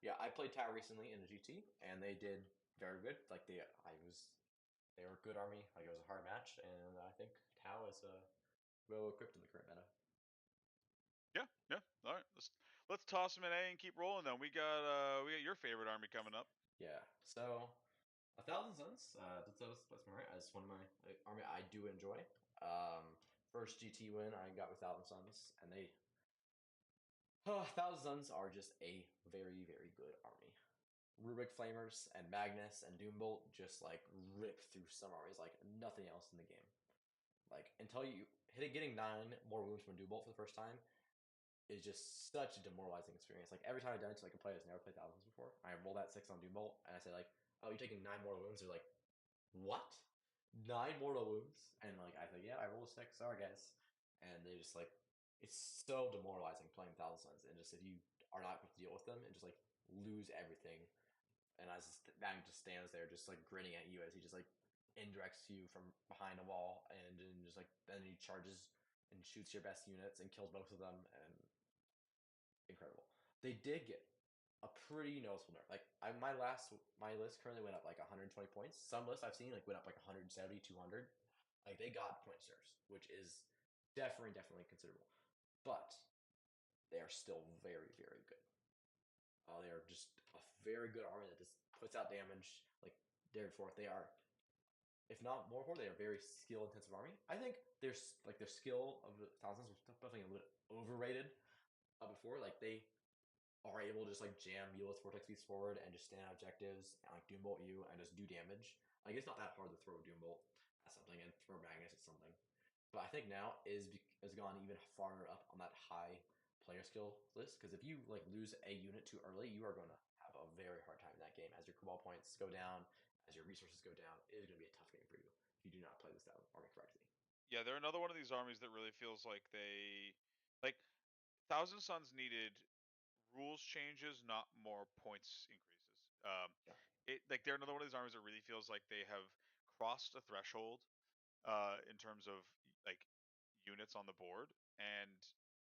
Yeah, I played Tau recently in a GT, and they did very good. Like they were a good army. Like it was a hard match, and I think Tau is well equipped in the current meta. yeah. All right, let's toss them in A and keep rolling. Then we got your favorite army coming up. Yeah, so 1,000 Suns. That's my right. That's one of my army I do enjoy. First GT win I got with 1,000 Suns, and they 1,000 Suns are just a very very good army. Rubik Flamers and Magnus and Doombolt just like rip through some armies like nothing else in the game. Like until you getting 9 more wounds from a Doombolt for the first time is just such a demoralizing experience. Like every time I've done it to like a player who's never played thousands before, I roll that 6 on Doombolt and I say like, "Oh, you're taking 9 mortal wounds." They're like, "What? 9 mortal wounds?" And like I think, "Yeah, I roll a 6. Sorry, guys." And they just like, it's so demoralizing playing Thousand Suns, and just if you are not able to deal with them and just like lose everything, and as Mag just stands there, just like grinning at you as he just like indirects you from behind a wall, and then just like then he charges and shoots your best units and kills both of them, and incredible. They did get a pretty noticeable nerf. Like my list currently went up like 120 points. Some lists I've seen like went up like 170, 200. Like they got point nerfs, which is definitely considerable. But they are still very very good. They are just a very good army that just puts out damage. Like David Forth, they are, if not more important, they are a very skill intensive army. I think their skill of the thousands was definitely a little bit overrated before. Like they are able to just like jam Mulith's Vortex Beast forward and just stand out objectives and like Doombolt you and just do damage. Like it's not that hard to throw Doombolt at something and throw Magnus at something. But I think now has gone even farther up on that high player skill list, because if you like lose a unit too early, you are going to have a very hard time in that game as your Cabal points go down, as your resources go down. It is going to be a tough game for you if you do not play this army correctly. Yeah, they're another one of these armies that really feels like like Thousand Suns needed rules changes, not more points increases. Yeah. They're another one of these armies that really feels like they have crossed a threshold in terms of like units on the board, and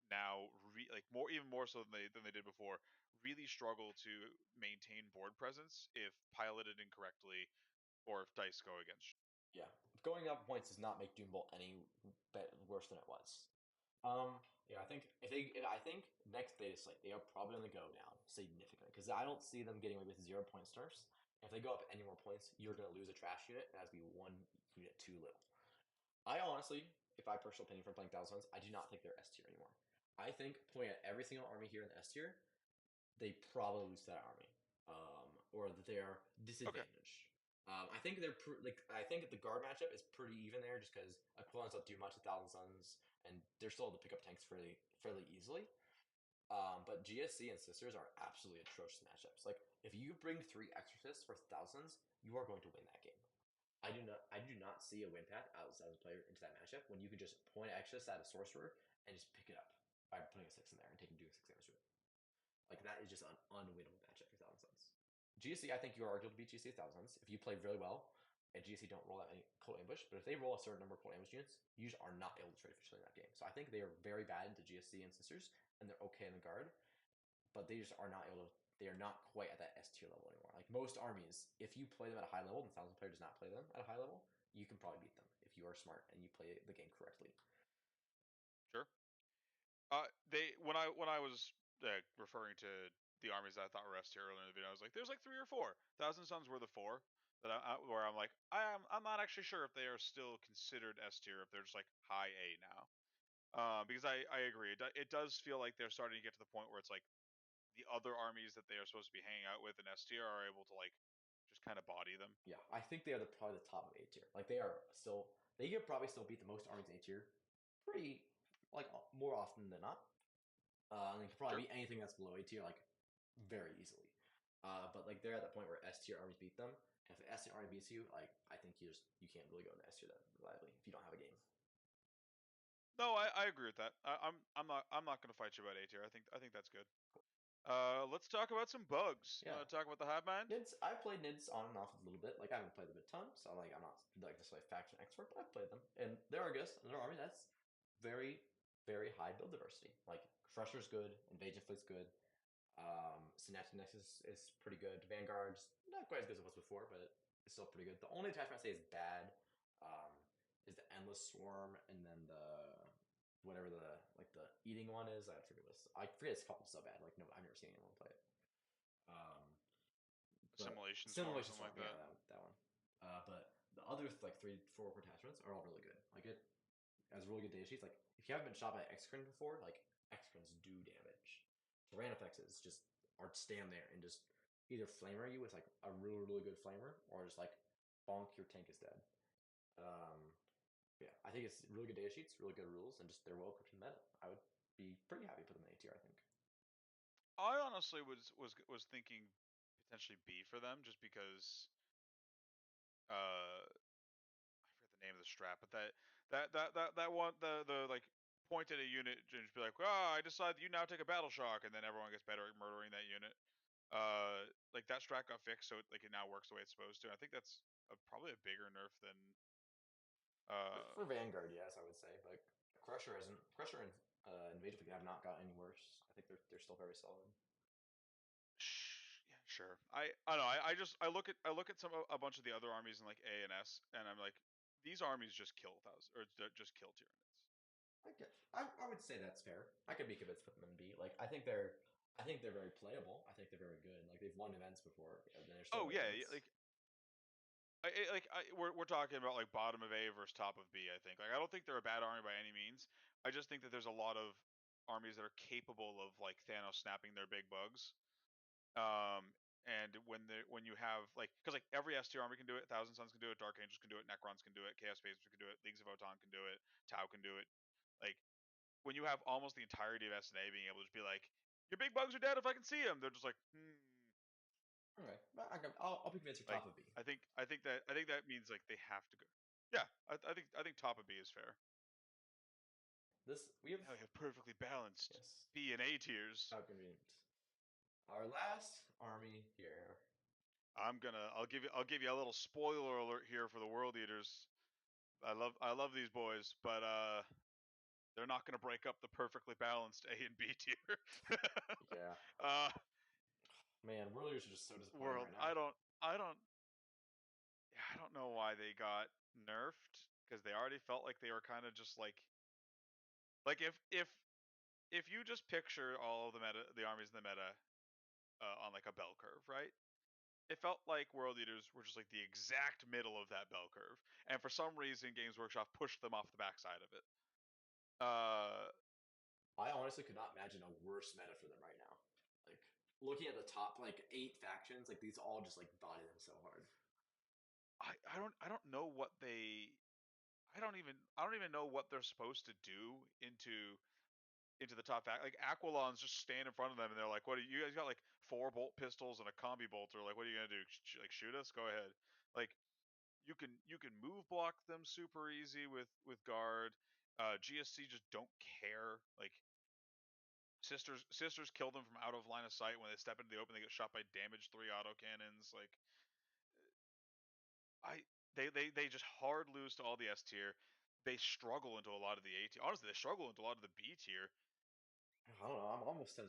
now like even more so than they did before, really struggle to maintain board presence if piloted incorrectly or if dice go against you. Yeah, going up points does not make Doombolt any worse than it was. Yeah, I think I think next beta slate they are probably going to go down significantly, because I don't see them getting away with 0 point nerfs. If they go up any more points, you're going to lose a trash unit, and that's be 1 unit too little. I honestly, if I personal opinion from playing Thousands, I do not think they're S tier anymore. I think playing at every single army here in the S tier, they probably lose that army, or that they are disadvantaged. I think they're I think the guard matchup is pretty even there, just because opponents don't do much with Thousand Suns, and they're still able to pick up tanks fairly easily. But GSC and Sisters are absolutely atrocious matchups. Like if you bring 3 Exorcists for thousands, you are going to win that game. I do not see a win path outside of the player into that matchup when you can just point Exorcist at a sorcerer and just pick it up by putting a 6 in there and taking doing 6 damage to it. Like that is just an unwinnable matchup for Thousand Suns. GSC, I think you are able to beat GSC thousands if you play really well, and GSC don't roll that many cold ambush. But if they roll a certain number of cold ambush units, you just are not able to trade efficiently in that game. So I think they are very bad into GSC and Sisters, and they're okay in the guard, but they just are not able to. They are not quite at that S tier level anymore. Like most armies, if you play them at a high level and Thousand player does not play them at a high level, you can probably beat them if you are smart and you play the game correctly. Sure. When I was referring to the armies that I thought were S tier earlier in the video, I was like, there's like 3 or 4. Thousand Suns were the 4 that where I'm like, I'm not actually sure if they are still considered S tier, if they're just like high A now. Because I agree, it does feel like they're starting to get to the point where it's like the other armies that they are supposed to be hanging out with in S tier are able to like just kind of body them. Yeah, I think they are probably the top of A tier. Like they are still, they could probably still beat the most armies in A tier, pretty like more often than not. And they could probably Sure. beat anything that's below A tier like very easily. But like they're at that point where S tier armies beat them. And if the S tier army beats you, like I think you can't really go into S tier that reliably if you don't have a game. No, I agree with that. I'm not going to fight you about A tier. I think that's good. Let's talk about some bugs. You Yeah. want to talk about the hive mind? Nids, I played Nids on and off a little bit. Like I haven't played them a ton, so like I'm not like necessarily a faction expert, but I've played them, and they're a good another army that's very very high build diversity. Like Crusher's good, Invasion Fleet's good, Synaptinix is pretty good. Vanguard's not quite as good as it was before, but it's still pretty good. The only attachment I say is bad um, is the Endless Swarm, and then the whatever the like the eating one is. I forget it's called so bad. Like no, I've never seen anyone play it. Um, but Assimilation swarm or Simulation something Storm, like yeah, that. that one. But the other like 3, 4 attachments are all really good. Like it has really good data sheets. Like if you haven't been shot by Excrin before, like Excrins do damage. Tyrannifexes just are stand there and just either flamer you with like a really good flamer, or just like bonk your tank is dead. Um, yeah, I think it's really good data sheets, really good rules, and just they're well equipped in meta. I would be pretty happy to put them in A tier. I think. I honestly was thinking potentially B for them, just because I forget the name of the strap, but that one the like point at a unit and just be like, oh, I decide that you now take a battle shock, and then everyone gets better at murdering that unit. Like that strat got fixed, so it now works the way it's supposed to. I think that's probably a bigger nerf than For Vanguard, yes, I would say, but Crusher isn't. Crusher and Invasion Fleet have not gotten any worse. I think they're still very solid. Yeah, sure. I don't know. I look at a bunch of the other armies in like A and S, and I'm like, these armies just kill just kill Tyranids. I would say that's fair. I could be convinced to put them in B. Like I think they're very playable. I think they're very good. Like they've won events before. And they're still Oh winning yeah, events. we're talking about like bottom of A versus top of B. I think like I don't think they're a bad army by any means. I just think that there's a lot of armies that are capable of like Thanos snapping their big bugs. And when you have like, because like every S tier army can do it, Thousand Suns can do it, Dark Angels can do it, Necrons can do it, Chaos Phasers can do it, Leagues of Votann can do it, Tau can do it. Like when you have almost the entirety of SNA being able to just be like, your big bugs are dead if I can see them, they're just like, Okay, but I'll be convinced for like top of B. I think that means like they have to go. Yeah, I think top of B is fair. This we have Now we have perfectly balanced yes. B and A tiers. How convenient. Our last army here. I'll give you a little spoiler alert here for the World Eaters. I love these boys, but they're not going to break up the perfectly balanced A and B tier. Yeah. uh, Man, Warriors are just so disappointing World, right now. I don't know why they got nerfed, because they already felt like they were kind of just like if you just picture all of the armies in the meta on like a bell curve, right? It felt like World Eaters were just like the exact middle of that bell curve, and for some reason, Games Workshop pushed them off the backside of it. I honestly could not imagine a worse meta for them right now. Like looking at the top like 8 factions, like these all just like body them so hard. I don't know what they I don't even know what they're supposed to do into the top fact. Like Aquilons just stand in front of them and they're like, "What are you guys got? Like 4 bolt pistols and a combi bolter? Like, what are you gonna do? Like shoot us? Go ahead." Like you can move block them super easy with guard. GSC just don't care. Like sisters kill them from out of line of sight. When they step into the open, they get shot by damage 3 auto cannons. Like I they just hard lose to all the S tier. They struggle into a lot of the A tier. Honestly, they struggle into a lot of the B tier. I don't know.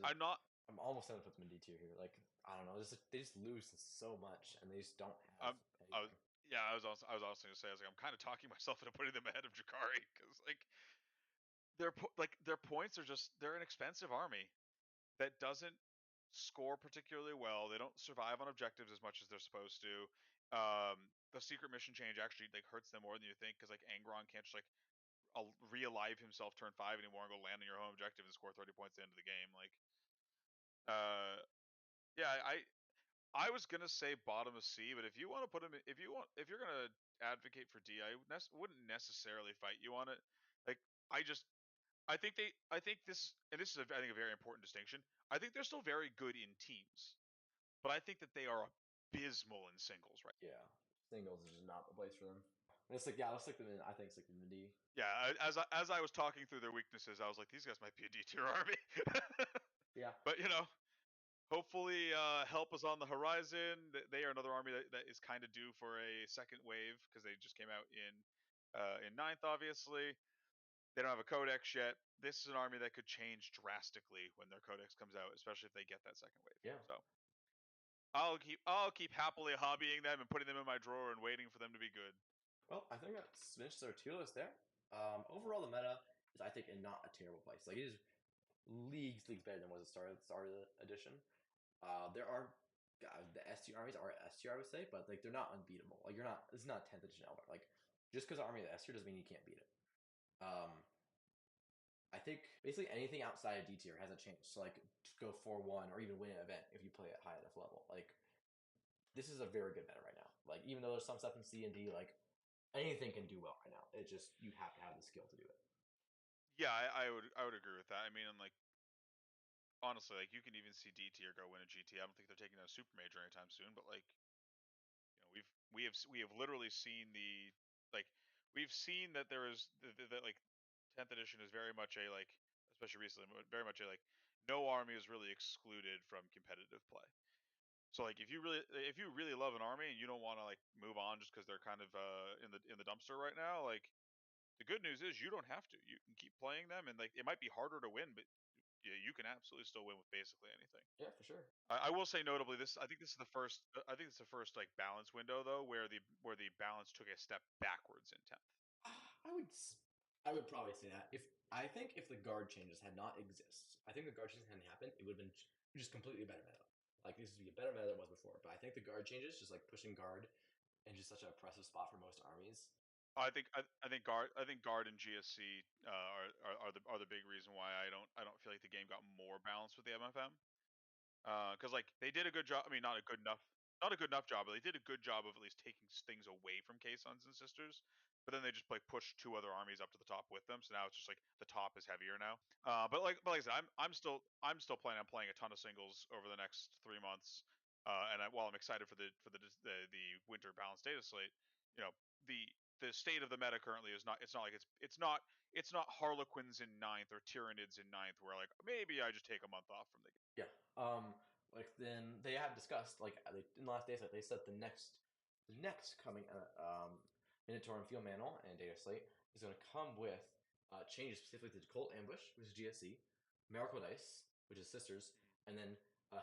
I'm not. I'm almost tempted to put them in D tier here. Like I don't know. They just lose so much, and they just don't have I'm. I was, anything. yeah, I was also gonna say, I was like, I'm kind of talking myself into putting them ahead of Drukhari, because like their points are just, they're an expensive army that doesn't score particularly well. They don't survive on objectives as much as they're supposed to. The secret mission change actually like hurts them more than you think, because like Angron can't just like re-alive himself turn 5 anymore and go land on your home objective and score 30 points at the end of the game. Like, yeah, I was gonna say bottom of C, but if you want to put him, if you're gonna advocate for D, I wouldn't necessarily fight you on it. Like, I just, I think this, and this is I think a very important distinction. I think they're still very good in teams, but I think that they are abysmal in singles, right? Yeah, singles is just not the place for them. And it's like yeah, let's stick them in. I think stick them in D. Yeah, as I was talking through their weaknesses, I was like, these guys might be a D tier army. Yeah, But Hopefully, help is on the horizon. They are another army that is kind of due for a second wave because they just came out in ninth, obviously. They don't have a codex yet. This is an army that could change drastically when their codex comes out, especially if they get that second wave. Yeah. So I'll keep happily hobbying them and putting them in my drawer and waiting for them to be good. Well, I think that finishes our tier list there. Overall, the meta is, I think, in not a terrible place. Like, it is leagues better than was it started at the start of the edition. There are the S tier armies are S tier, I would say, but like they're not unbeatable. Like you're not. It's not 10th edition Eldar. Like just because the army is S tier doesn't mean you can't beat it. I think basically anything outside of D tier has a chance to like go 4-1 or even win an event if you play at high enough level. Like this is a very good meta right now. Like even though there's some stuff in C and D, like anything can do well right now. It just you have to have the skill to do it. Yeah, I would agree with that. I mean, and like honestly, like you can even see D tier go win a GT. I don't think they're taking a super major anytime soon, but like we have literally seen we've seen that there is that like 10th edition is very much a like, especially recently, very much a like no army is really excluded from competitive play. So like if you really love an army and you don't want to like move on just because they're kind of in the dumpster right now, like the good news is you don't have to. You can keep playing them, and like it might be harder to win, but yeah, you can absolutely still win with basically anything. Yeah, for sure. I will say notably this. I think this is the first. I think it's the first like balance window though, where the balance took a step backwards in 10th. I would probably say that I think if the guard changes had not exist, I think the guard changes hadn't happened, it would have been just completely better meta. Like this would be a better meta than it was before. But I think the guard changes, just like pushing guard, in just such an oppressive spot for most armies. I think guard and GSC are the big reason why I don't feel like the game got more balanced with the MFM. Because like they did a good job. I mean, not a good enough job, but they did a good job of at least taking things away from K Sons and Sisters. But then they just like pushed two other armies up to the top with them, so now it's just like the top is heavier now. But like I said, I'm still planning on playing a ton of singles over the next 3 months. While I'm excited for the winter balanced data slate, you know the state of the meta currently is not. It's not Harlequins in ninth or Tyranids in ninth, where like maybe I just take a month off from the game. Yeah. Like then they have discussed like in the last days that they said the next coming Minotaur and Field Manual and Data Slate is going to come with changes specifically to Cult Ambush, which is GSC, Miracle Dice, which is Sisters, and then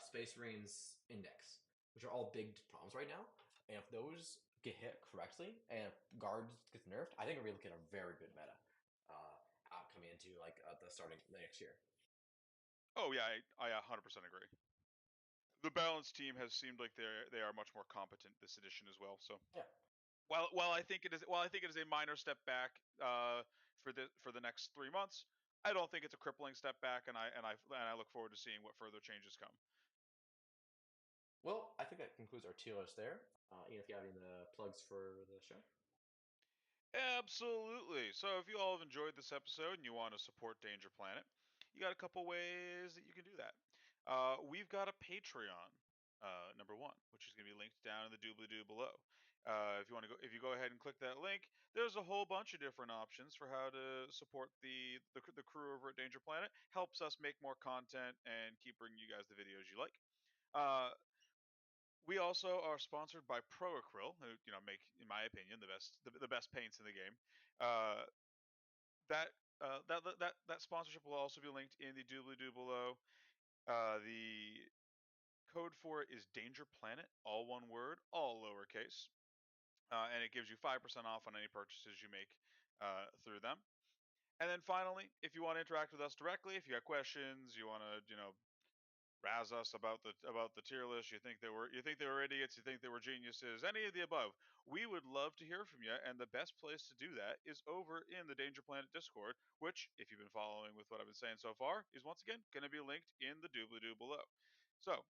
Space Marines Index, which are all big problems right now. And if those get hit correctly and guards get nerfed, I think we're looking at a very good meta coming into like the starting next year. Oh yeah, I 100% agree. The balance team has seemed like they are much more competent this edition as well. So yeah. While I think it is a minor step back for the next 3 months, I don't think it's a crippling step back, and I look forward to seeing what further changes come. Well, I think that concludes our tier list there. Ian, if you have any plugs for the show. Absolutely. So if you all have enjoyed this episode and you want to support Danger Planet, you got a couple ways that you can do that. We've got a Patreon, number one, which is going to be linked down in the doobly-doo below. If you go ahead and click that link, there's a whole bunch of different options for how to support the crew over at Danger Planet. Helps us make more content and keep bringing you guys the videos you like. We also are sponsored by ProAcryl, who make, in my opinion, the best paints in the game. That sponsorship will also be linked in the doobly-doo below. The code for it is Danger Planet, all one word, all lowercase, and it gives you 5% off on any purchases you make through them. And then finally, if you want to interact with us directly, if you got questions, you want to razz us about the tier list, you think they were idiots, you think they were geniuses, any of the above, we would love to hear from you. And the best place to do that is over in the Danger Planet Discord, which, if you've been following with what I've been saying so far, is once again going to be linked in the doobly-doo below. So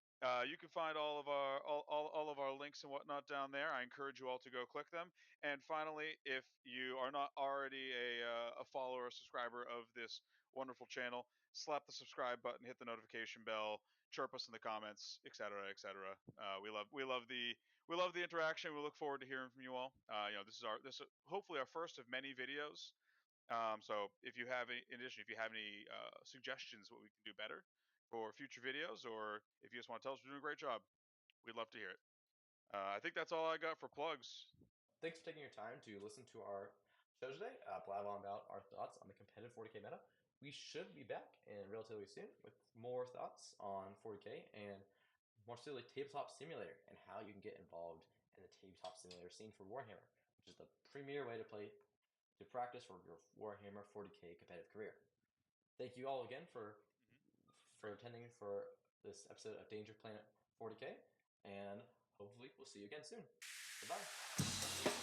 you can find all of our links and whatnot down there. I encourage you all to go click them. And finally, if you are not already a follower or subscriber of this wonderful channel, slap the subscribe button, hit the notification bell, chirp us in the comments, etc., etc. We love the interaction. We look forward to hearing from you all. This is hopefully our first of many videos. So if you have any suggestions what we can do better, for future videos, or if you just want to tell us we're doing a great job, we'd love to hear it. I think that's all I got for plugs. Thanks for taking your time to listen to our show today, blab on about our thoughts on the competitive 40k meta. We should be back in relatively soon with more thoughts on 40k and more specifically Tabletop Simulator and how you can get involved in the Tabletop Simulator scene for Warhammer, which is the premier way to practice for your Warhammer 40k competitive career. Thank you all again for attending for this episode of Danger Planet 40k, and hopefully we'll see you again soon. Goodbye.